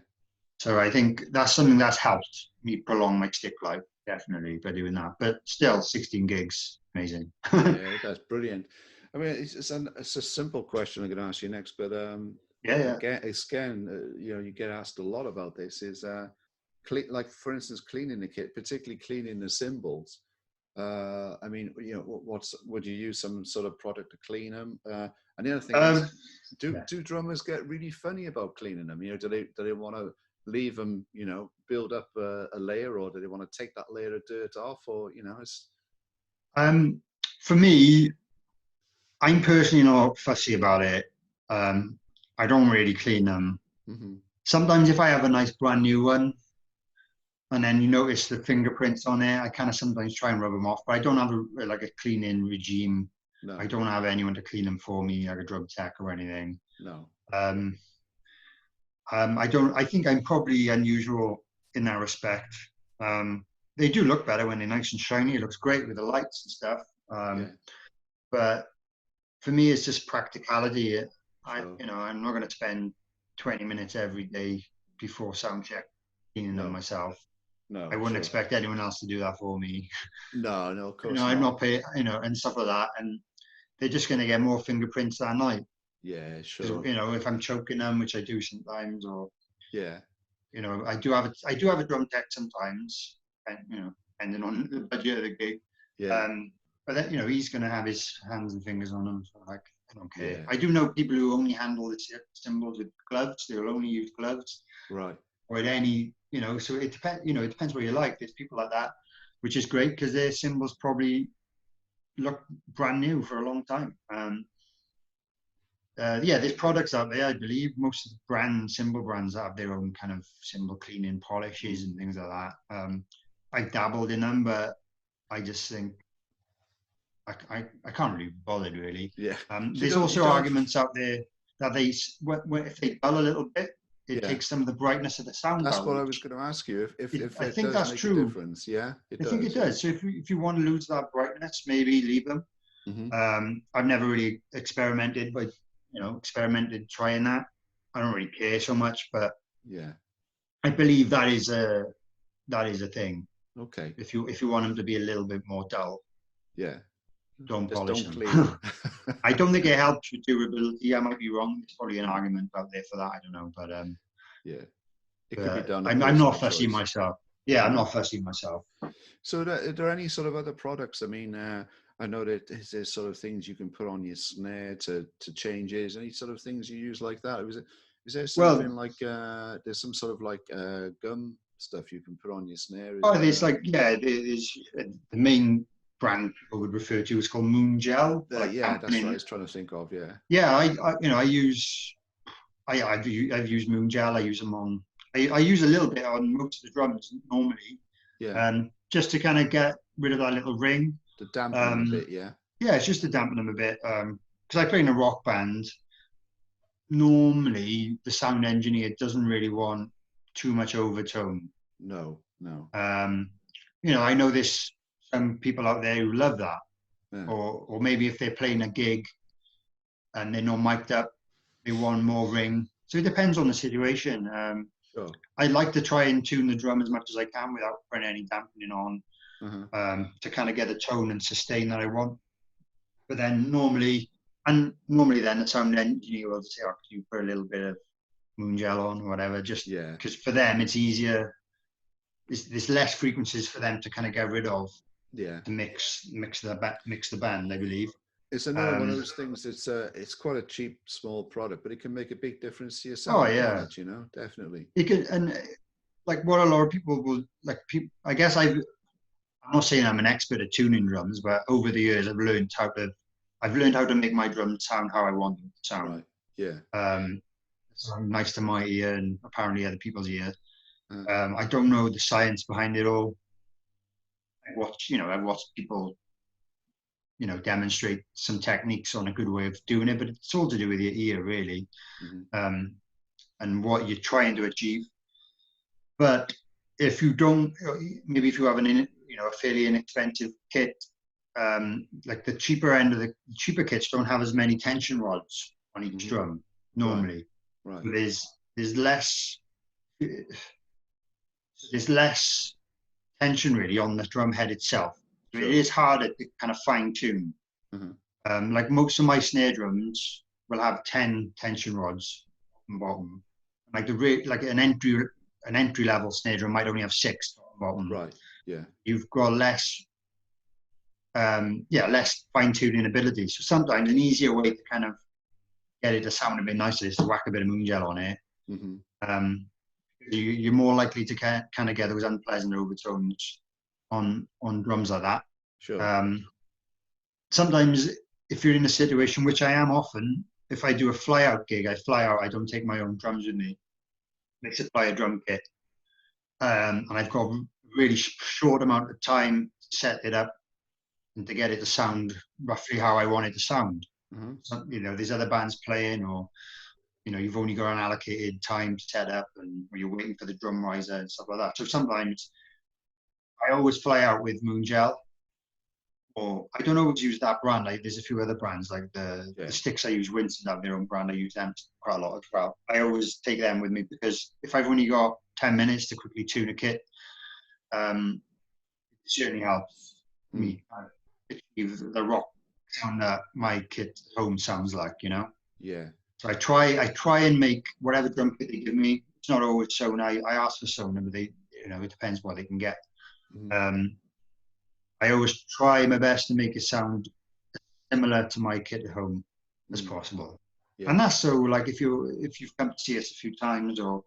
Speaker 2: So I think that's something that's helped me prolong my stick life, definitely, by doing that. But still, 16 gigs, amazing.
Speaker 1: Yeah, that's brilliant. I mean, it's a simple question I'm going to ask you next, but
Speaker 2: yeah.
Speaker 1: Again, you know, you get asked a lot about this. Is like for instance, cleaning the kit, particularly cleaning the cymbals. I mean, you know, would you use some sort of product to clean them? And the other thing is, do drummers get really funny about cleaning them? You know, do they want to leave them, you know, build up a layer, or do they want to take that layer of dirt off, or you know, it's.
Speaker 2: For me, I'm personally not fussy about it. I don't really clean them.
Speaker 1: Mm-hmm.
Speaker 2: Sometimes if I have a nice brand new one, and then you notice the fingerprints on it, I kind of sometimes try and rub them off. But I don't have a cleaning regime.
Speaker 1: No.
Speaker 2: I don't have anyone to clean them for me, like a drum tech or anything.
Speaker 1: No.
Speaker 2: I don't. I think I'm probably unusual in that respect. They do look better when they're nice and shiny. It looks great with the lights and stuff. But for me, it's just practicality.
Speaker 1: Sure.
Speaker 2: You know, I'm not going to spend 20 minutes every day before sound check cleaning them myself.
Speaker 1: No,
Speaker 2: I wouldn't expect anyone else to do that for me.
Speaker 1: No, of course.
Speaker 2: You know, I'm not paying, you know, and stuff like that. And they're just going to get more fingerprints that night.
Speaker 1: Yeah, sure.
Speaker 2: You know, if I'm choking them, which I do sometimes, or
Speaker 1: yeah,
Speaker 2: you know, I do have a drum tech sometimes, and you know, depending on the budget of the gig.
Speaker 1: Yeah.
Speaker 2: But then, you know, he's going to have his hands and fingers on them. So like, I don't care.
Speaker 1: Yeah.
Speaker 2: I do know people who only handle the cymbals with gloves. They'll only use gloves.
Speaker 1: Right.
Speaker 2: Or at any, you know, so it depends. You know, it depends what you like. There's people like that, which is great because their cymbals probably look brand new for a long time. Yeah, there's products out there. I believe most of the cymbal brands have their own kind of cymbal cleaning polishes and things like that. I dabbled in them, but I just think I can't really be bothered really.
Speaker 1: Yeah.
Speaker 2: There's also arguments out there that if they dull a little bit, it takes some of the brightness of the sound.
Speaker 1: That's what I was going to ask you. If
Speaker 2: I think
Speaker 1: does
Speaker 2: that's
Speaker 1: make
Speaker 2: true.
Speaker 1: A difference. Yeah,
Speaker 2: I think it does. So if you want to lose that brightness, maybe leave them.
Speaker 1: Mm-hmm.
Speaker 2: I've never really experimented trying that. I don't really care so much, but
Speaker 1: yeah,
Speaker 2: I believe that is a thing.
Speaker 1: Okay.
Speaker 2: If you want them to be a little bit more dull, don't polish them. I don't think it helps with durability. I might be wrong. There's probably an argument out there for that. I don't know, but
Speaker 1: it could be done.
Speaker 2: I'm not fussy myself. Yeah, I'm not fussy myself.
Speaker 1: So, are there any sort of other products? I mean, I know that there's sort of things you can put on your snare to change it. Any sort of things you use like that? Is there something like there's some sort of like gum stuff you can put on your snare?
Speaker 2: There's there's the main brand people would refer to is called Moon Gel.
Speaker 1: That's what I was trying to think of.
Speaker 2: I've used Moon Gel. I use them on. I use a little bit on most of the drums normally. Just to kind of get rid of that little ring.
Speaker 1: To dampen them a bit, yeah, it's
Speaker 2: just to dampen them a bit. Because I play in a rock band. Normally, the sound engineer doesn't really want too much overtone.
Speaker 1: No.
Speaker 2: You know, I know there's some people out there who love that, or maybe if they're playing a gig and they're not mic'd up, they want more ring. So it depends on the situation. I like to try and tune the drum as much as I can without putting any dampening on. to kind of get the tone and sustain that I want. But then normally then the sound engineer will say, oh, can you put a little bit of moon gel on or whatever, just because for them it's easier. There's less frequencies for them to kind of get rid of. To mix the band, I believe.
Speaker 1: It's another one of those things. It's quite a cheap, small product, but it can make a big difference to your sound.
Speaker 2: Oh yeah,
Speaker 1: you know, definitely.
Speaker 2: It can, and like what a lot of people will like. I guess I'm not saying I'm an expert at tuning drums, but over the years I've learned how to make my drums sound how I want them to sound.
Speaker 1: Right. Yeah.
Speaker 2: Sound nice to my ear and apparently other people's ear. I don't know the science behind it all. I watch people, demonstrate some techniques on a good way of doing it, but it's all to do with your ear, really, and what you're trying to achieve. But if you don't, maybe if you have a fairly inexpensive kit, like the cheaper kits don't have as many tension rods on each drum normally.
Speaker 1: Right.
Speaker 2: There's less tension really on the drum head itself. Sure. It is harder to kind of fine tune. Like most of my snare drums will have 10 tension rods on the bottom. Like an entry level snare drum might only have 6 on the bottom.
Speaker 1: Right. Yeah.
Speaker 2: You've got less fine tuning ability. So sometimes an easier way to kind of get it to sound a bit nicer is to whack a bit of moon gel on it. You're more likely to kind of get those unpleasant overtones on drums like that.
Speaker 1: Sure.
Speaker 2: Sometimes if you're in a situation, which I am often, if I do a fly out gig, I don't take my own drums with me. I supply a drum kit. And I've got a really short amount of time to set it up and to get it to sound roughly how I want it to sound. So, there's other bands playing, or you've only got an allocated time to set up, and you're waiting for the drum riser and stuff like that. So sometimes I always fly out with moon gel, or I don't always use that brand. Like there's a few other brands, like the sticks I use, Winston have their own brand. I use them quite a lot as well. I always take them with me because if I've only got 10 minutes to quickly tune a kit, it certainly helps me achieve the rock sound that my kit home sounds like,
Speaker 1: Yeah.
Speaker 2: So I try and make whatever drum kit they give me. It's not always Sona. I ask for Sona, but it depends what they can get. I always try my best to make it sound similar to my kit at home as possible. Yeah. And that's so like if you've come to see us a few times, or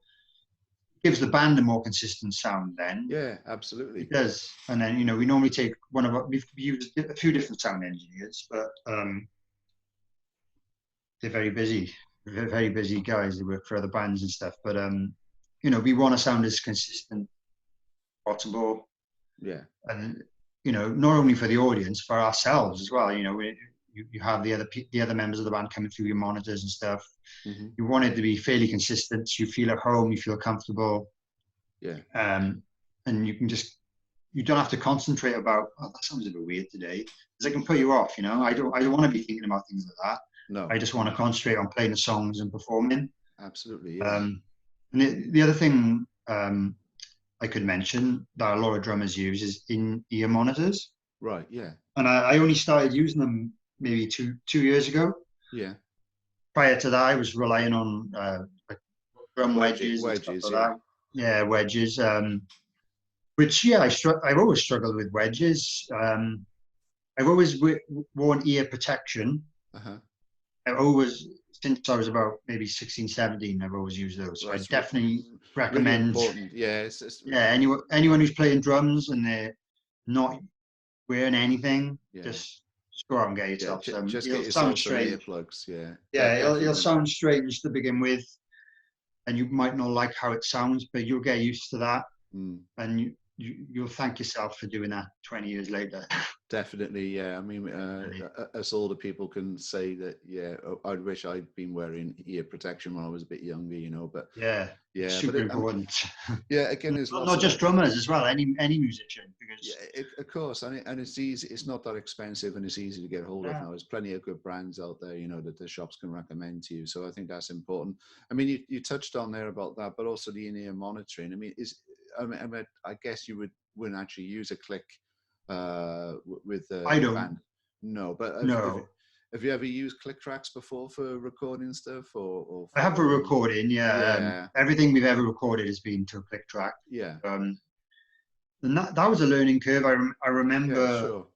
Speaker 2: it gives the band a more consistent sound then.
Speaker 1: Yeah, absolutely.
Speaker 2: It does. And then, we normally take we've used a few different sound engineers, but they're very busy. They're very busy guys. They work for other bands and stuff. But we want to sound as consistent as possible. Yeah. And not only for the audience, for ourselves as well. You have the other members of the band coming through your monitors and stuff. You want it to be fairly consistent. So you feel at home. You feel comfortable. Yeah. And you don't have to concentrate about, oh, that sounds a bit weird today, because it can put you off. I don't want to be thinking about things like that. No. I just want to concentrate on playing the songs and performing.
Speaker 1: Absolutely. Yeah.
Speaker 2: And the other thing I could mention that a lot of drummers use is in-ear monitors.
Speaker 1: Right. Yeah. And
Speaker 2: I only started using them maybe two years ago.
Speaker 1: Yeah.
Speaker 2: Prior to that, I was relying on like drum wedges and stuff like that. Yeah, wedges. Which I've always struggled with wedges. I've always worn ear protection. I've always, since I was about maybe 16, 17, I've always used those. So I definitely recommend.
Speaker 1: Really yeah,
Speaker 2: anyone who's playing drums and they're not wearing anything, just go out and get yourself some.
Speaker 1: Just get yourself some earplugs. Yeah.
Speaker 2: Yeah, it'll sound strange to begin with, and you might not like how it sounds, but you'll get used to that, and you'll thank yourself for doing that 20 years later.
Speaker 1: Definitely, yeah. I mean, us older people can say that, yeah, I wish I'd been wearing ear protection when I was a bit younger, but
Speaker 2: yeah, super important.
Speaker 1: Yeah, again, it's
Speaker 2: not just drummers as well, any musician. Because
Speaker 1: of course, and it's easy. It's not that expensive, and it's easy to get hold of now. There's plenty of good brands out there, that the shops can recommend to you. So I think that's important. I mean, you touched on there about that, but also the in-ear monitoring. I mean, I guess you wouldn't actually use a click with
Speaker 2: I
Speaker 1: the
Speaker 2: don't
Speaker 1: band? No, but
Speaker 2: know.
Speaker 1: have you ever used click tracks before for recording stuff or
Speaker 2: I have a
Speaker 1: for
Speaker 2: recording, yeah.
Speaker 1: yeah,
Speaker 2: Everything we've ever recorded has been to a click track.
Speaker 1: yeah,
Speaker 2: And that was a learning curve. I
Speaker 1: yeah,
Speaker 2: remember
Speaker 1: sure,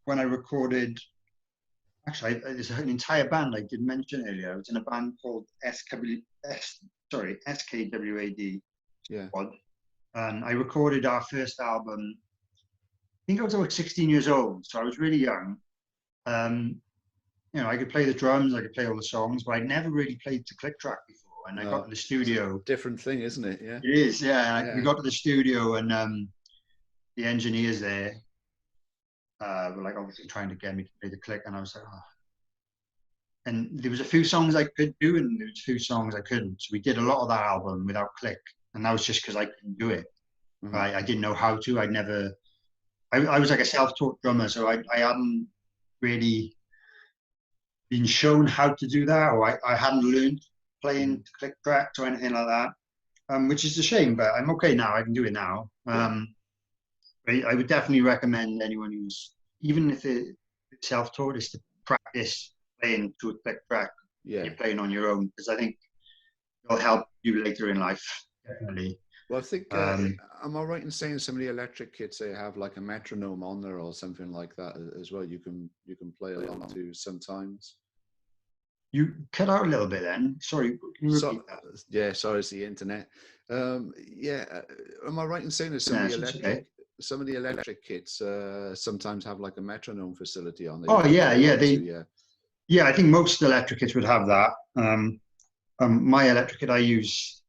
Speaker 2: when I recorded, actually, there's an entire band I did mention earlier. I was in a band called SKWAD
Speaker 1: yeah,
Speaker 2: Squad. And I recorded our first album. I think I was about 16 years old, so I was really young. Um, I could play the drums, I could play all the songs, but I'd never really played to click track before. And I got
Speaker 1: no,
Speaker 2: to the
Speaker 1: it's a
Speaker 2: studio.
Speaker 1: different thing, isn't it? Yeah,
Speaker 2: It is, yeah. We
Speaker 1: yeah,
Speaker 2: got to the studio, and the engineers there were like obviously trying to get me to play the click, and I was like, oh. And there was a few songs I could do, and there was a few songs I couldn't. So we did a lot of that album without click, and that was just because I couldn't do it.
Speaker 1: mm-hmm.
Speaker 2: I didn't know how to. I was like a self-taught drummer, so I hadn't really been shown how to do that, or I hadn't learned playing click tracks or anything like that, which is a shame, but I'm okay now. I can do it now.
Speaker 1: Yeah.
Speaker 2: I would definitely recommend anyone who's, even if it's self-taught, is to practice playing to a click track when you're playing on your own, because I think it'll help you later in life, definitely.
Speaker 1: Well, I think, am I right in saying some of the electric kits, they have like a metronome on there or something like that as well? You can play along to sometimes.
Speaker 2: You cut out a little bit then. Sorry, can you repeat that?
Speaker 1: Yeah, sorry, it's the internet. Yeah, am I right in saying that some of the electric kits sometimes have like a metronome facility on there?
Speaker 2: Oh yeah, yeah.
Speaker 1: Yeah,
Speaker 2: I think most electric kits would have that. My electric kit I use,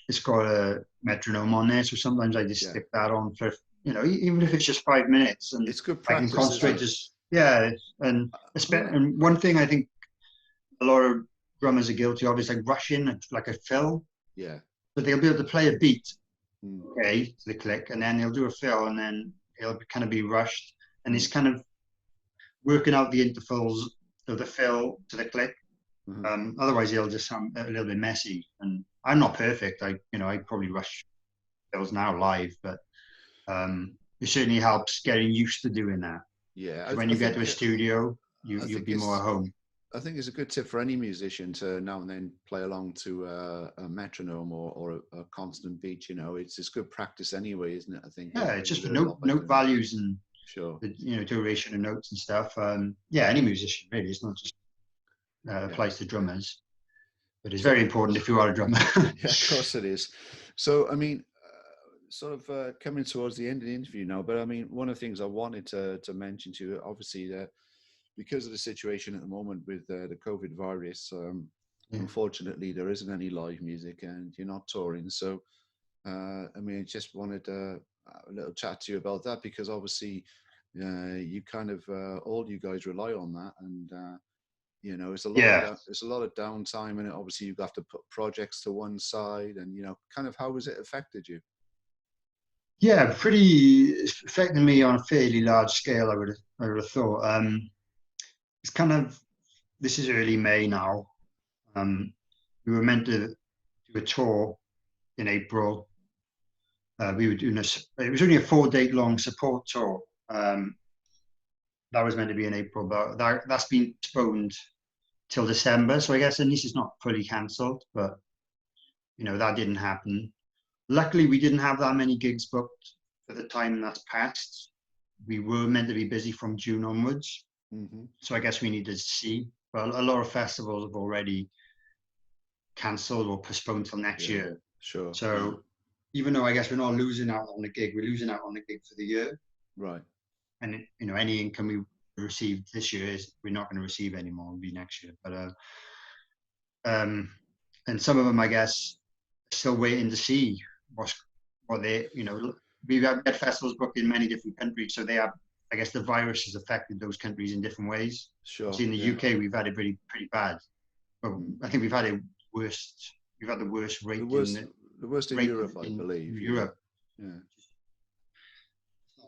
Speaker 2: it's got a metronome on there, so sometimes I just stick that on for, even if it's just 5 minutes, and
Speaker 1: it's good practice.
Speaker 2: I can concentrate. And one thing I think a lot of drummers are guilty of is like rushing, like a fill.
Speaker 1: Yeah.
Speaker 2: So they'll be able to play a beat, okay, to the click, and then they'll do a fill, and then it'll kind of be rushed, and it's kind of working out the intervals of the fill to the click. Otherwise, it'll just sound a little bit messy. And I'm not perfect. I probably rush fills now live, but it certainly helps getting used to doing that.
Speaker 1: Yeah.
Speaker 2: So when you get to a studio, you'll be more at home.
Speaker 1: I think it's a good tip for any musician to now and then play along to a metronome or a constant beat. It's good practice anyway, isn't it? I think.
Speaker 2: Yeah, it's just the note values and
Speaker 1: sure,
Speaker 2: the duration of notes and stuff. Any musician really. It's not just applies to drummers, but it's very important if you are a drummer.
Speaker 1: Yeah, of course it is. So I mean, sort of coming towards the end of the interview now, but I mean, one of the things I wanted to mention to you, obviously, because of the situation at the moment with the COVID virus, unfortunately, there isn't any live music and you're not touring. So, I mean, I just wanted a little chat to you about that, because obviously, you kind of all you guys rely on that, and it's a lot of downtime, and obviously you have to put projects to one side, and kind of how has it affected you?
Speaker 2: Yeah, it's affected me on a fairly large scale. I would have thought. It's kind of, this is early May now. We were meant to do a tour in April. We were doing it was only a 4-day long support tour. That was meant to be in April, but that's been postponed till December. So I guess at least it's not fully cancelled, but that didn't happen. Luckily, we didn't have that many gigs booked for the time that's passed. We were meant to be busy from June onwards. So I guess we needed to see. But a lot of festivals have already cancelled or postponed till next year.
Speaker 1: Sure.
Speaker 2: So even though I guess we're not losing out on the gig, we're losing out on the gig for the year.
Speaker 1: Right.
Speaker 2: And any income we received this year we're not going to receive anymore. It'll be next year. But and some of them, I guess, are still waiting to see what they we've had festivals booked in many different countries, so they have. I guess the virus has affected those countries in different ways.
Speaker 1: Sure.
Speaker 2: So in the UK, we've had it pretty bad. But I think we've had the worst rate.
Speaker 1: The worst in Europe, I believe.
Speaker 2: Europe.
Speaker 1: Yeah.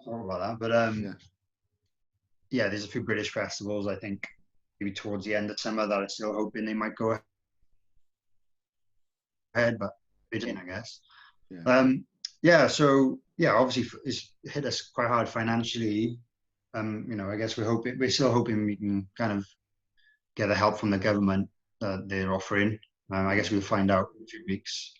Speaker 2: Not about that, but there's a few British festivals. I think maybe towards the end of summer that I'm still hoping they might go ahead, but they didn't, I guess.
Speaker 1: Yeah.
Speaker 2: yeah, so yeah, obviously it's hit us quite hard financially. I guess we're still hoping we can kind of get the help from the government that they're offering. I guess we'll find out in a few weeks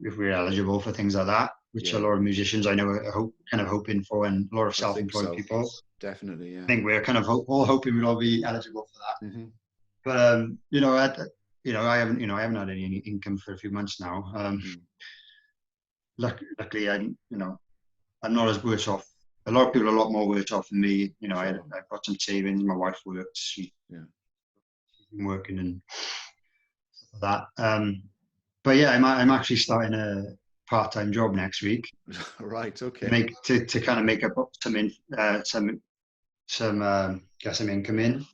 Speaker 2: if we're eligible for things like that, which a
Speaker 1: Yeah,
Speaker 2: lot of musicians I know are kind of hoping for, and a lot of
Speaker 1: I think
Speaker 2: self-employed
Speaker 1: so.
Speaker 2: people.
Speaker 1: Definitely,
Speaker 2: I
Speaker 1: yeah.
Speaker 2: think we're kind of all hoping we'll all be eligible for that.
Speaker 1: Hmm.
Speaker 2: But I haven't had any income for a few months now.
Speaker 1: Mm.
Speaker 2: Luckily, I'm not as worse off. A lot of people are a lot more worse off than me.
Speaker 1: Sure.
Speaker 2: I've got some savings. My wife works. She's
Speaker 1: Yeah.
Speaker 2: been working and stuff like that. But yeah, I'm actually starting a part-time job next week
Speaker 1: Right.
Speaker 2: to
Speaker 1: Okay.
Speaker 2: to kind of make up get some income in.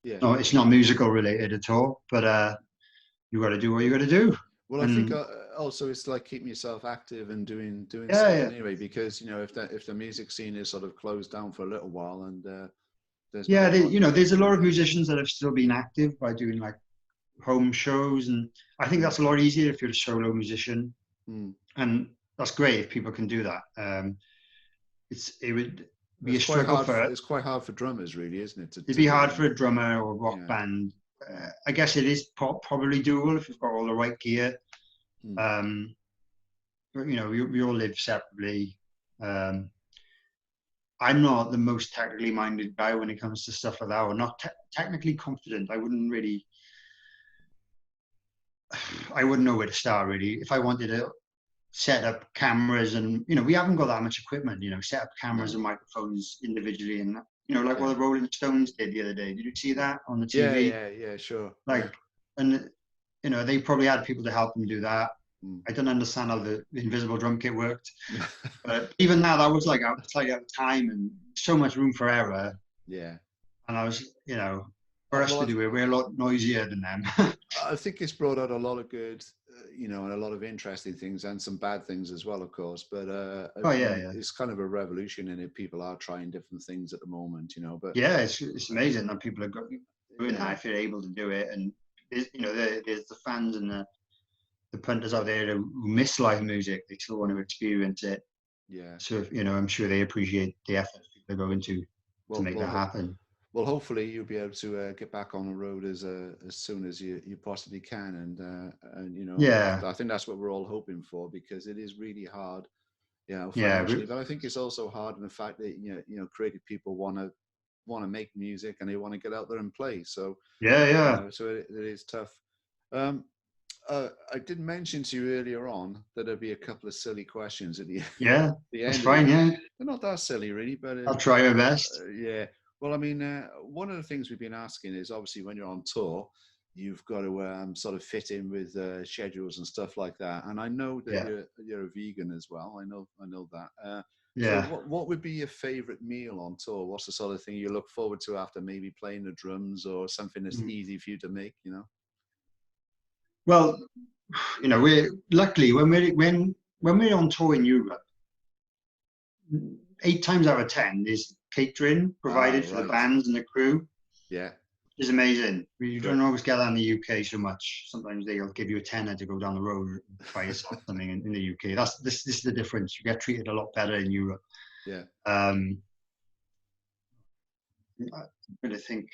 Speaker 1: Yeah.
Speaker 2: No, it's not musical related at all, but you got to do what you got to do.
Speaker 1: Well, I think
Speaker 2: And
Speaker 1: also it's like keeping yourself active and doing
Speaker 2: yeah,
Speaker 1: something
Speaker 2: yeah,
Speaker 1: anyway, because if the music scene is sort of closed down for a little while, and there's not
Speaker 2: yeah.
Speaker 1: a lot you can
Speaker 2: There's a
Speaker 1: do
Speaker 2: lot of
Speaker 1: really.
Speaker 2: musicians that have still been active by doing like home shows, and I think
Speaker 1: Mm.
Speaker 2: that's a lot easier if you're a solo musician,
Speaker 1: Mm.
Speaker 2: and that's great if people can do that. It would be
Speaker 1: It's
Speaker 2: a
Speaker 1: quite
Speaker 2: struggle
Speaker 1: hard.
Speaker 2: for
Speaker 1: It's quite hard for drummers, really, isn't it,
Speaker 2: it'd
Speaker 1: to
Speaker 2: be
Speaker 1: do
Speaker 2: hard
Speaker 1: that?
Speaker 2: for a drummer or a rock
Speaker 1: Yeah.
Speaker 2: band. I guess it is probably doable if you've got all the right gear.
Speaker 1: Mm.
Speaker 2: Um, but we all live separately. Um, I'm not the most technically minded guy when it comes to stuff like that, or not technically confident. I wouldn't know where to start really. If I wanted to set up cameras, and we haven't got that much equipment, set up cameras
Speaker 1: No.
Speaker 2: and microphones individually, and like what
Speaker 1: Yeah.
Speaker 2: the Rolling Stones did the other day. Did you see that on the
Speaker 1: Yeah.
Speaker 2: TV?
Speaker 1: Yeah. Yeah. Sure. Yeah.
Speaker 2: Like, and they probably had people to help them do that.
Speaker 1: Mm.
Speaker 2: I don't understand how the invisible drum kit worked, but even that was like slightly out of time and so much room for error.
Speaker 1: Yeah.
Speaker 2: And I was, for us
Speaker 1: Well,
Speaker 2: to do it, we're a lot noisier than them.
Speaker 1: I think it's brought out a lot of good, and a lot of interesting things, and some bad things as well, of course. But
Speaker 2: Oh
Speaker 1: I
Speaker 2: yeah,
Speaker 1: mean,
Speaker 2: yeah,
Speaker 1: it's kind of a revolution in it. People are trying different things at the moment, But
Speaker 2: yeah. It's amazing that people are doing that
Speaker 1: yeah,
Speaker 2: if you're able to do it. And there's the fans and the punters out there who miss live music. They still want to experience it.
Speaker 1: yeah.
Speaker 2: So I'm sure they appreciate the effort people are going to
Speaker 1: Well,
Speaker 2: make that happen.
Speaker 1: well, hopefully you'll be able to get back on the road as soon as you possibly can, and
Speaker 2: Yeah,
Speaker 1: I think that's what we're all hoping for, because it is really hard,
Speaker 2: yeah,
Speaker 1: financially. But I think it's also hard in the fact that creative people want to make music, and they want to get out there and play. So
Speaker 2: yeah, yeah,
Speaker 1: so it is tough. Um, I did mention to you earlier on that there'd be a couple of silly questions at the
Speaker 2: yeah.
Speaker 1: the
Speaker 2: That's
Speaker 1: end of
Speaker 2: fine.
Speaker 1: the.
Speaker 2: Yeah,
Speaker 1: They're not that silly, really, but
Speaker 2: I'll try my best.
Speaker 1: yeah. Well, I mean, one of the things we've been asking is, obviously when you're on tour, you've got to sort of fit in with schedules and stuff like that. And I know that
Speaker 2: Yeah,
Speaker 1: you're a vegan as well. I know that. So
Speaker 2: yeah.
Speaker 1: what would be your favorite meal on tour? What's the sort of thing you look forward to after maybe playing the drums, or something that's
Speaker 2: Mm.
Speaker 1: easy for you to make?
Speaker 2: Well, we're luckily when we're on tour in Europe, 8 times out of 10 is catering
Speaker 1: Ah,
Speaker 2: provided for the
Speaker 1: right.
Speaker 2: bands and the crew.
Speaker 1: Yeah.
Speaker 2: Is amazing. You
Speaker 1: Great.
Speaker 2: don't always get that in the UK so much. Sometimes they'll give you a tenner to go down the road and buy yourself something in the UK. This is the difference. You get treated a lot better in Europe.
Speaker 1: Yeah.
Speaker 2: I'm going to think,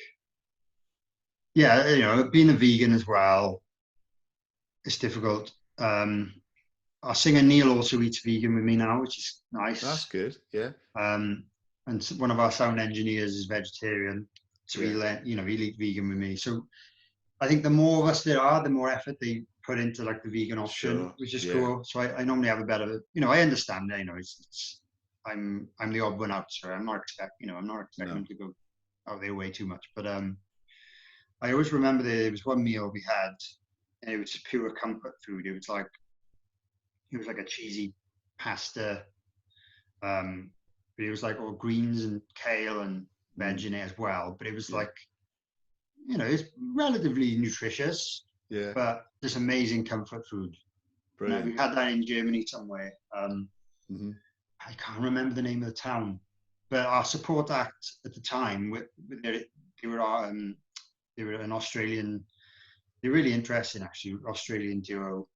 Speaker 2: yeah, being a vegan as well, it's difficult. Our singer Neil also eats vegan with me now, which is
Speaker 1: That's
Speaker 2: nice.
Speaker 1: good. Yeah.
Speaker 2: And one of our sound engineers is vegetarian, so
Speaker 1: Yeah.
Speaker 2: he'll eat vegan with me. So I think the more of us there are, the more effort they put into like the vegan option,
Speaker 1: Sure.
Speaker 2: which is
Speaker 1: Yeah.
Speaker 2: cool. So I normally have a better, I understand. It's I'm the odd one out, so I'm not expecting
Speaker 1: No.
Speaker 2: them to go out their way too much. But I always remember there was one meal we had, and it was just pure comfort food. It was like a cheesy pasta, but it was like all greens and kale and veg
Speaker 1: Mm.
Speaker 2: in it as well. But it was
Speaker 1: Yeah.
Speaker 2: like, it's relatively nutritious,
Speaker 1: Yeah.
Speaker 2: but just amazing comfort food. And we
Speaker 1: Brilliant.
Speaker 2: had that in Germany somewhere.
Speaker 1: Hmm.
Speaker 2: I can't remember the name of the town, but our support act at the time, they were they were an Australian. They're really interesting, actually. Australian duo.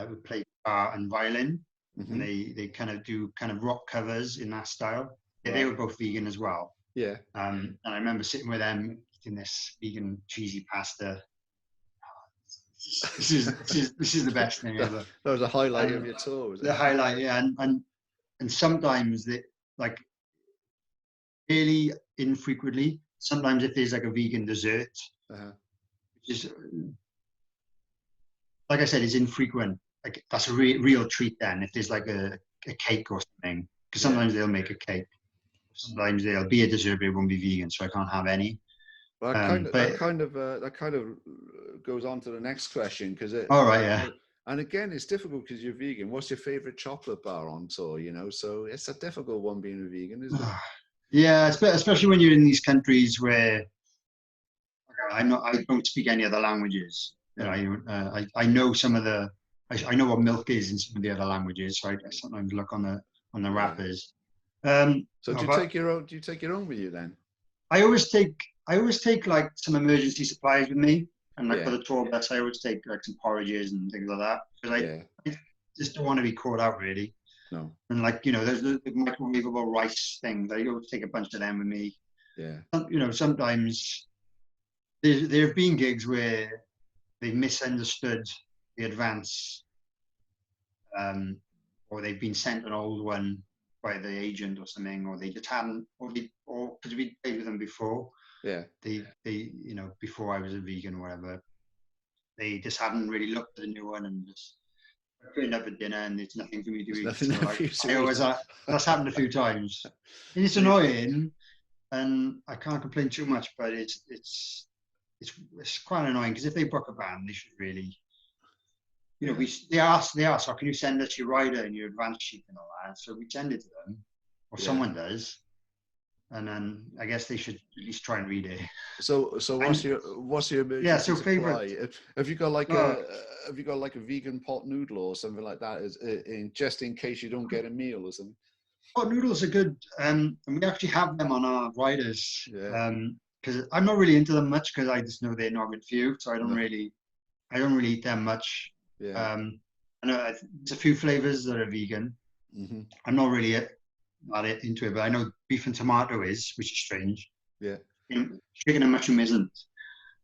Speaker 2: We played guitar and violin. and they kind of do kind of rock covers in that style.
Speaker 1: Right.
Speaker 2: They were both vegan as well.
Speaker 1: Yeah.
Speaker 2: And I remember sitting with them eating this vegan cheesy pasta. This is the best thing ever.
Speaker 1: That was a highlight of your tour, was it?
Speaker 2: The highlight, yeah. And sometimes they like really infrequently. Sometimes if there's like a vegan dessert, which is like I said, is infrequent. Like that's a real treat then. If there's like a cake or something, because sometimes they'll make a cake. Sometimes there'll be a dessert, but it won't be vegan, so I can't have any.
Speaker 1: Well, that kind of goes on to the next question, because
Speaker 2: all right, yeah.
Speaker 1: And again, it's difficult because you're vegan. What's your favorite chocolate bar on tour? You know, so it's a difficult one being a vegan, isn't it?
Speaker 2: Yeah, especially when you're in these countries where I don't speak any other languages. You know, I know some of the I know what milk is in some of the other languages, so I sometimes look on the wrappers.
Speaker 1: So do you take your own? Do you take your own with you then?
Speaker 2: I always take like some emergency supplies with me, and like for the tour bus, I always take like some porridges and things like that, because I just don't want to be caught out really.
Speaker 1: No.
Speaker 2: And like, you know, there's the microwavable rice things. I always take a bunch of them with me.
Speaker 1: Yeah.
Speaker 2: You know, sometimes there have been gigs where they misunderstood the advance, or they've been sent an old one by the agent or something, or they just hadn't, or because we played with them before.
Speaker 1: Yeah.
Speaker 2: They you know, before I was a vegan or whatever, they just hadn't really looked at the new one and just putting up at dinner and it's nothing for me to eat. So that's happened a few times. And it's annoying, and I can't complain too much, but it's quite annoying, because if they book a band, they should really, you know, they ask, oh, can you send us your rider and your advance sheet and all that? So we send it to them, or someone does, and then I guess they should at least try and read it.
Speaker 1: So what's your emergency supply?
Speaker 2: Favorite.
Speaker 1: Have you got like a vegan pot noodle or something like that, just in case you don't get a meal or something?
Speaker 2: Pot noodles are good, and we actually have them on our riders. Because I'm not really into them much, because I just know they're not good for you, so I don't really eat them much. I know there's a few flavors that are vegan. I'm not really into it, but I know beef and tomato is, which is strange. Chicken and mushroom isn't.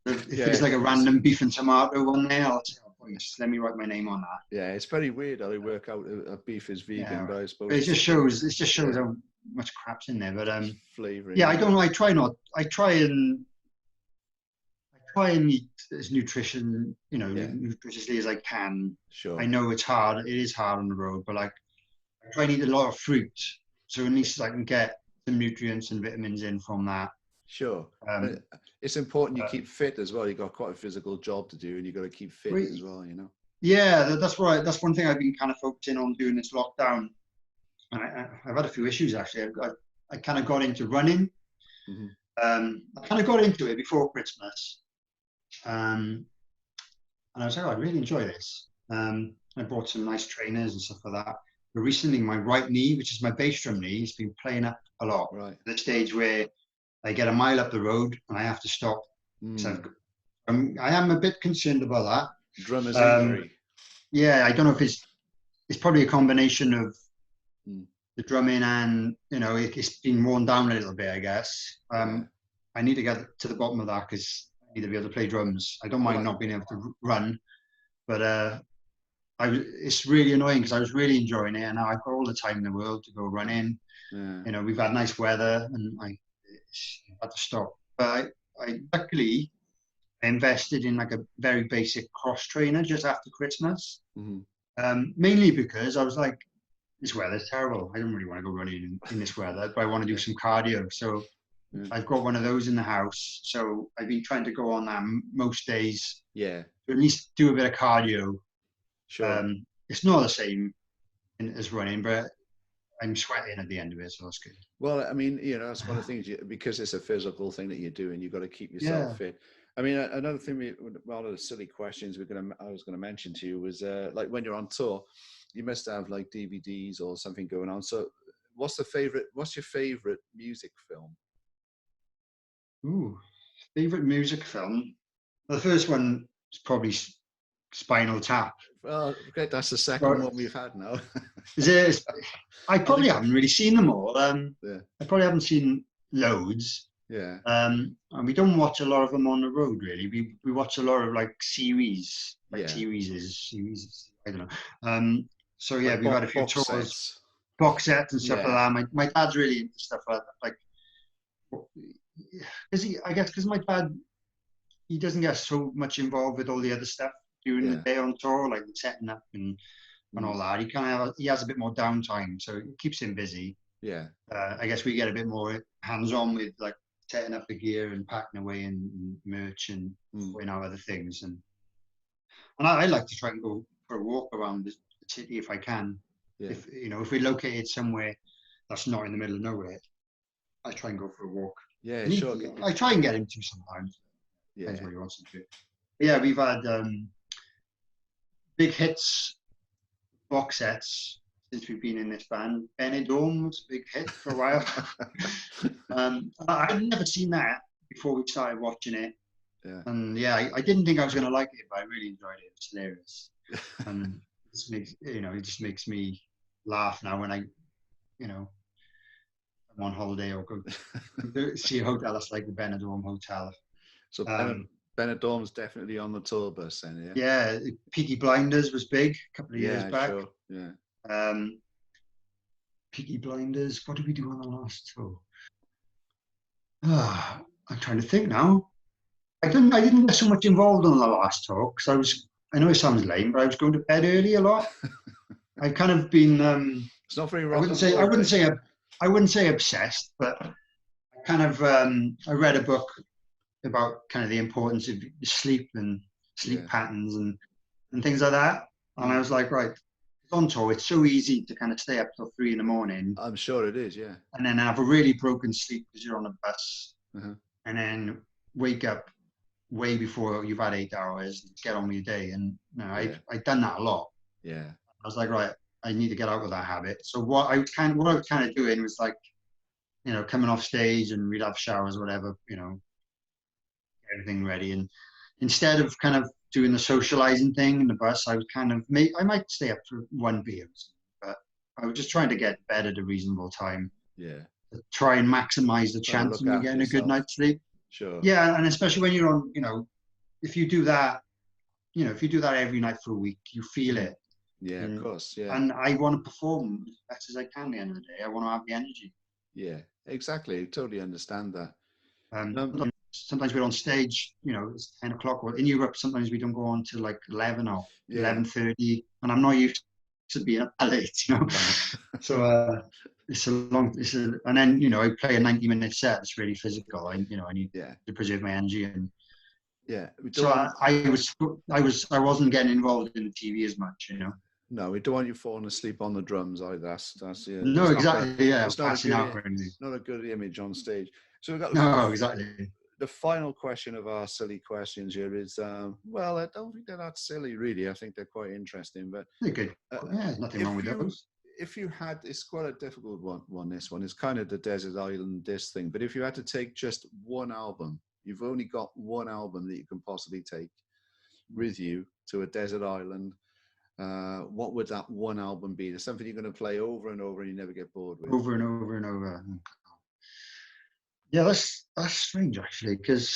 Speaker 2: If there's like a random beef and tomato one there, I'll say, oh, yes, let me write my name on that.
Speaker 1: Yeah, it's very weird how they work out a beef is vegan, but I suppose
Speaker 2: it just shows how much crap's in there. But
Speaker 1: flavoring.
Speaker 2: Yeah, I try and eat as nutritiously as I can.
Speaker 1: Sure.
Speaker 2: I know it's hard. It is hard on the road, but like I try and eat a lot of fruit, so at least I can get some nutrients and vitamins in from that.
Speaker 1: Sure. It's important you keep fit as well. You've got quite a physical job to do, and you've got to keep fit as well, you know.
Speaker 2: Yeah, that's right. That's one thing I've been kind of focusing on doing this lockdown. And I've had a few issues actually. I kind of got into running. I kind of got into it before Christmas. And I was like, oh, I really enjoy this. I bought some nice trainers and stuff like that. But recently, my right knee, which is my bass drum knee, has been playing up a lot. Right. The stage where I get a mile up the road and I have to stop. So I am a bit concerned about that.
Speaker 1: Drummer's injury.
Speaker 2: Yeah, I don't know if it's probably a combination of the drumming and, you know, it's been worn down a little bit, I guess. I need to get to the bottom of that, because I need to be able to play drums. I don't mind not being able to run, but it's really annoying, because I was really enjoying it, and now I've got all the time in the world to go running. You know, we've had nice weather, and I had to stop. But I luckily invested in like a very basic cross trainer just after Christmas, mainly because I was like, this weather's terrible. I don't really want to go running in this weather, but I want to do some cardio. So I've got one of those in the house. So I've been trying to go on that most days. Yeah. To at least do a bit of cardio. Sure. It's not the same as running, but I'm sweating at the end of it, so that's good.
Speaker 1: Well, I mean, you know, that's one of the things, because it's a physical thing that you're doing, you've got to keep yourself fit. I mean, another thing, one of the silly questions I was going to mention to you was, like when you're on tour, you must have like DVDs or something going on. So what's your favorite music film?
Speaker 2: Ooh, favorite music film? Well, the first one is probably Spinal Tap.
Speaker 1: Well, okay, that's the second
Speaker 2: Right.
Speaker 1: one we've had now.
Speaker 2: Is it? I probably haven't really seen them all.
Speaker 1: Yeah.
Speaker 2: I probably haven't seen loads.
Speaker 1: Yeah.
Speaker 2: And we don't watch a lot of them on the road, really. We watch a lot of like series,
Speaker 1: Yeah.
Speaker 2: series. I don't know. So yeah,
Speaker 1: Like
Speaker 2: we've had a few
Speaker 1: box
Speaker 2: tours,
Speaker 1: sets.
Speaker 2: box sets and stuff
Speaker 1: Yeah.
Speaker 2: like that. My dad's really into stuff like that. Like, I guess because my dad, he doesn't get so much involved with all the other stuff during the
Speaker 1: Yeah.
Speaker 2: day on tour, like the setting up and all
Speaker 1: Mm.
Speaker 2: that. He has a bit more downtime, so it keeps him busy.
Speaker 1: Yeah.
Speaker 2: I guess we get a bit more hands-on with like setting up the gear and packing away and merch and other things. And I like to try and go for a walk around the city if I can.
Speaker 1: Yeah.
Speaker 2: If we're located somewhere that's not in the middle of nowhere, I try and go for a walk.
Speaker 1: Yeah, sure.
Speaker 2: I try and get him to sometimes.
Speaker 1: Yeah.
Speaker 2: Depends what he wants to do. Yeah, we've had big hits box sets since we've been in this band. Benidorm was a big hit for a while. I'd never seen that before we started watching it.
Speaker 1: Yeah.
Speaker 2: And yeah, I didn't think I was going to like it, but I really enjoyed it. It's hilarious. And it just makes me laugh now when I'm on holiday or go see a hotel that's like the Benidorm Hotel.
Speaker 1: So Benidorm's definitely on the tour bus then, yeah?
Speaker 2: Yeah, Peaky Blinders was big a couple of years back.
Speaker 1: Sure. Yeah.
Speaker 2: Peaky Blinders, what did we do on the last tour? I'm trying to think now. I didn't get so much involved on the last tour because I know it sounds lame, but I was going to bed early a lot. I've kind of been
Speaker 1: it's not very
Speaker 2: I wouldn't say obsessed, but I kind of I read a book about kind of the importance of sleep and sleep patterns and things like that. And I was like, right, on tour, it's so easy to kind of stay up till 3 a.m.
Speaker 1: I'm sure it is, yeah.
Speaker 2: And then have a really broken sleep because you're on a bus,
Speaker 1: Uh-huh.
Speaker 2: and then wake up way before you've had 8 hours, get on with your day. And I'd done that a lot.
Speaker 1: Yeah.
Speaker 2: I was like, right, I need to get out of that habit. So what I was kind of doing was like, coming off stage and we'd have showers or whatever, everything ready. And instead of kind of doing the socializing thing in the bus, I would I might stay up for 1 beer, but I was just trying to get bed at a reasonable time.
Speaker 1: Yeah.
Speaker 2: To try and maximize the chance of you getting a good night's sleep.
Speaker 1: Sure.
Speaker 2: Yeah, and especially when you're on, if you do that, every night for a week, you feel it.
Speaker 1: Yeah, of course. Yeah.
Speaker 2: And I want to perform as best as I can at the end of the day. I want to have the energy.
Speaker 1: Yeah, exactly. Totally understand that.
Speaker 2: Sometimes we're on stage, it's 10 o'clock. Or in Europe, sometimes we don't go on till like 11 or 11:30. And I'm not used to being up that late, So and then, I play a 90-minute set. It's really physical. I need to preserve my energy. And so I wasn't getting involved in the TV as much,
Speaker 1: No, we don't want you falling asleep on the drums either. That's
Speaker 2: no, exactly.
Speaker 1: It's not a good image on stage. So we've got
Speaker 2: exactly.
Speaker 1: The final question of our silly questions here is, well, I don't think they're that silly, really. I think they're quite interesting. But
Speaker 2: they're good. There's nothing wrong with those.
Speaker 1: If you had, it's quite a difficult one. This one is kind of the desert island disc thing. But if you had to take just one album, you've only got one album that you can possibly take with you to a desert island. What would that one album be? There's something you're going to play over and over and you never get bored with.
Speaker 2: Over and over and over. Yeah, that's strange actually, because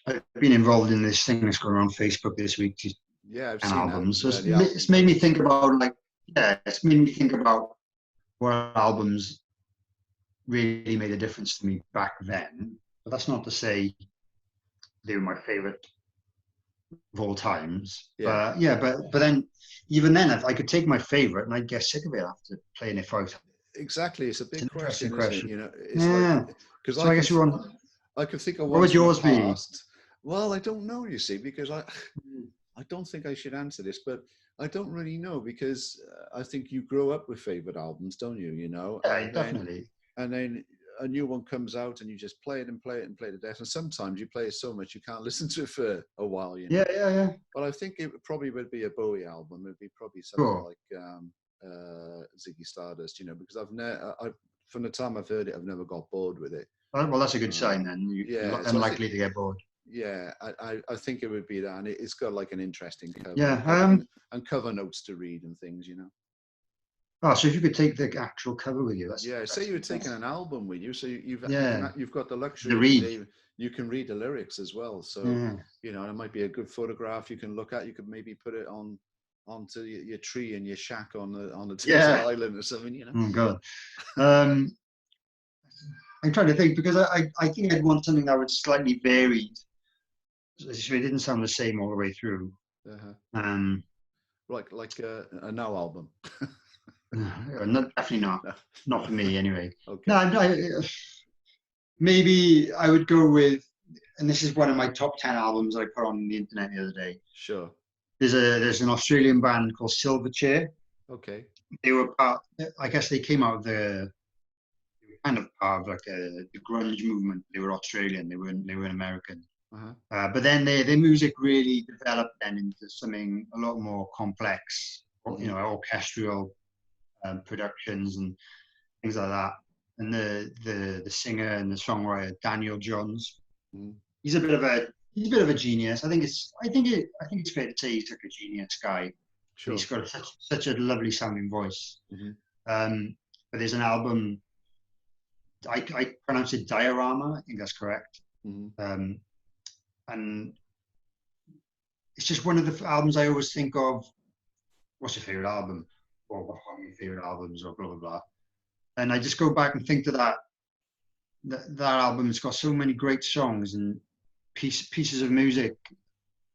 Speaker 2: I've been involved in this thing that's going on Facebook this week.
Speaker 1: Yeah, I've seen
Speaker 2: albums.
Speaker 1: That.
Speaker 2: So it's made me think about what albums really made a difference to me back then. But that's not to say they were my favorite of all times.
Speaker 1: Yeah.
Speaker 2: But then even then, if I could take my favorite and I'd get sick of it after playing it out.
Speaker 1: Exactly, it's a big question, isn't it?
Speaker 2: It's like, because so I guess you're on.
Speaker 1: I can think of
Speaker 2: what would yours be?
Speaker 1: Well, I don't know, you see, because I don't think I should answer this, but I don't really know, because I think you grow up with favorite albums, don't you?
Speaker 2: Yeah, definitely.
Speaker 1: And then a new one comes out and you just play it and play it and play it to death. And sometimes you play it so much you can't listen to it for a while.
Speaker 2: Yeah.
Speaker 1: But I think it probably would be a Bowie album. It'd be probably something like Ziggy Stardust, because from the time I've heard it, I've never got bored with it.
Speaker 2: Well, that's a good sign then. You're unlikely to get bored.
Speaker 1: Yeah, I think it would be that, and it's got like an interesting cover,
Speaker 2: Yeah.
Speaker 1: and cover notes to read and things, you know.
Speaker 2: Oh, so if you could take the actual cover with you,
Speaker 1: Yeah, say you were taking an album with you, so
Speaker 2: yeah,
Speaker 1: you've got the luxury
Speaker 2: the
Speaker 1: of
Speaker 2: read.
Speaker 1: you can read the lyrics as well. So
Speaker 2: Yeah.
Speaker 1: you know, it might be a good photograph you can look at. You could maybe put it onto your tree in your shack on the desert
Speaker 2: Yeah.
Speaker 1: island or something, you know.
Speaker 2: Oh God. Um, I'm trying to think because I think I'd want something that was slightly varied. So it didn't sound the same all the way through.
Speaker 1: Uh-huh.
Speaker 2: Um,
Speaker 1: Like a now album.
Speaker 2: definitely not.
Speaker 1: No.
Speaker 2: Not for me anyway.
Speaker 1: Okay.
Speaker 2: No, maybe I would go with, and this is one of my top 10 albums I put on the internet the other day.
Speaker 1: Sure.
Speaker 2: There's an Australian band called Silverchair.
Speaker 1: Okay.
Speaker 2: They were part, I guess they came out of kind of part of like the grunge movement. They were Australian. They weren't American.
Speaker 1: Uh-huh.
Speaker 2: But then their music really developed then into something a lot more complex, you know, orchestral productions and things like that. And the singer and the songwriter Daniel Johns,
Speaker 1: Mm-hmm.
Speaker 2: he's a bit of a genius. I think it's fair to say he's like a genius guy.
Speaker 1: Sure.
Speaker 2: He's got such a lovely sounding voice.
Speaker 1: Mm-hmm.
Speaker 2: But there's an album, I pronounce it Diorama, I think that's correct.
Speaker 1: Mm-hmm.
Speaker 2: And it's just one of the albums I always think of. What's your favorite album? Or what are your favorite albums? Or blah blah blah. And I just go back and think to that album. It's got so many great songs and pieces of music.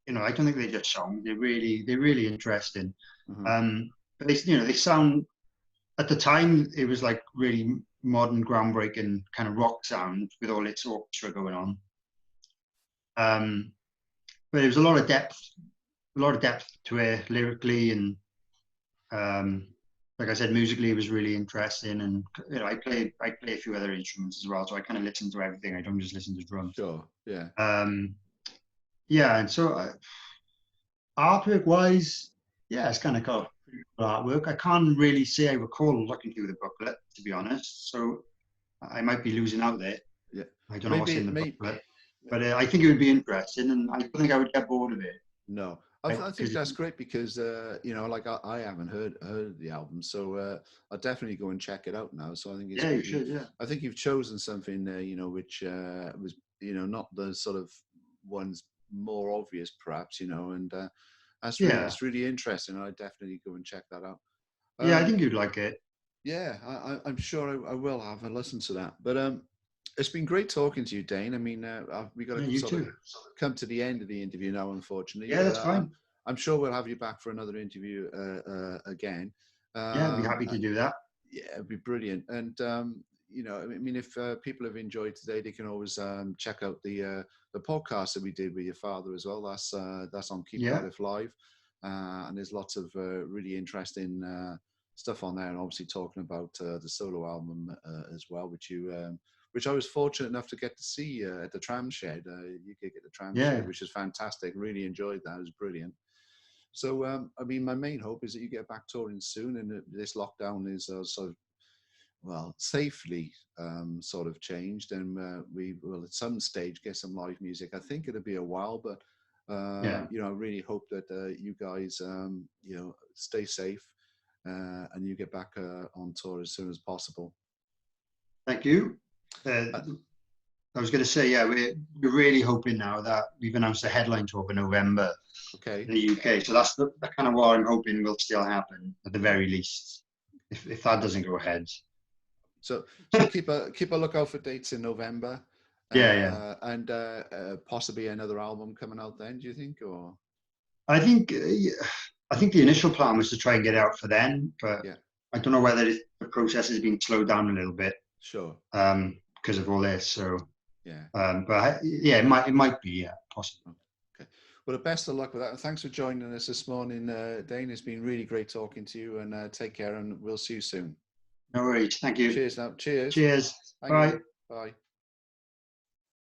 Speaker 2: You know, I don't think they're just songs. They're really interesting.
Speaker 1: Mm-hmm.
Speaker 2: But they sound, at the time it was like really modern, groundbreaking kind of rock sound with all its orchestra going on. But there was a lot of depth to it lyrically, and like I said, musically it was really interesting. And you know, I play a few other instruments as well, so I kind of listen to everything. I don't just listen to drums.
Speaker 1: Sure. Yeah.
Speaker 2: Yeah, and so artwork wise, yeah, it's kind of got artwork. I can't really say I recall looking through the booklet, to be honest. So I might be losing out there.
Speaker 1: Yeah.
Speaker 2: I don't know what's in the booklet, but I think it would be interesting, and I don't think I would get bored of it.
Speaker 1: No, I think that's great because you know, like I haven't heard the album, so I'll definitely go and check it out now. So I think it's
Speaker 2: you should. Yeah,
Speaker 1: I think you've chosen something there, you know, which was, you know, not the sort of ones more obvious, perhaps, you know, and it's really interesting. I'd definitely go and check that out.
Speaker 2: I think you'd like it.
Speaker 1: Yeah, I'm sure I will have a listen to that. But it's been great talking to you, Dane. I mean, we got to sort of come to the end of the interview now, unfortunately.
Speaker 2: Yeah, that's fine.
Speaker 1: I'm sure we'll have you back for another interview again.
Speaker 2: I'd be happy to do that.
Speaker 1: Yeah, it'd be brilliant. And you know, I mean, if people have enjoyed today, they can always check out the podcast that we did with your father as well. That's on Keep Cardiff Live, and there's lots of really interesting stuff on there, and obviously talking about the solo album as well, which I was fortunate enough to get to see at the Tram Shed. You could get the Tram Shed, which is fantastic. Really enjoyed that. It was brilliant. So, I mean, my main hope is that you get back touring soon, and this lockdown is sort of, well, safely sort of changed, and we will at some stage get some live music. I think it'll be a while, but you know, I really hope that you guys, you know, stay safe and you get back on tour as soon as possible.
Speaker 2: Thank you. I was going to say, we're really hoping now that we've announced a headline tour for November in the UK. So that's the kind of what I'm hoping will still happen at the very least, if that doesn't go ahead.
Speaker 1: So keep a lookout for dates in November. And possibly another album coming out then. Do you think, or?
Speaker 2: I think the initial plan was to try and get it out for then, but I don't know whether the process has been slowed down a little bit.
Speaker 1: Sure.
Speaker 2: Because of all this, so.
Speaker 1: Yeah.
Speaker 2: But it might be possible.
Speaker 1: Okay. Well, the best of luck with that. And thanks for joining us this morning, Dane. It's been really great talking to you, and take care, and we'll see you soon.
Speaker 2: No worries. Thank you.
Speaker 1: Cheers now. Cheers.
Speaker 2: Cheers.
Speaker 1: Thank
Speaker 2: Bye.
Speaker 1: You. Bye.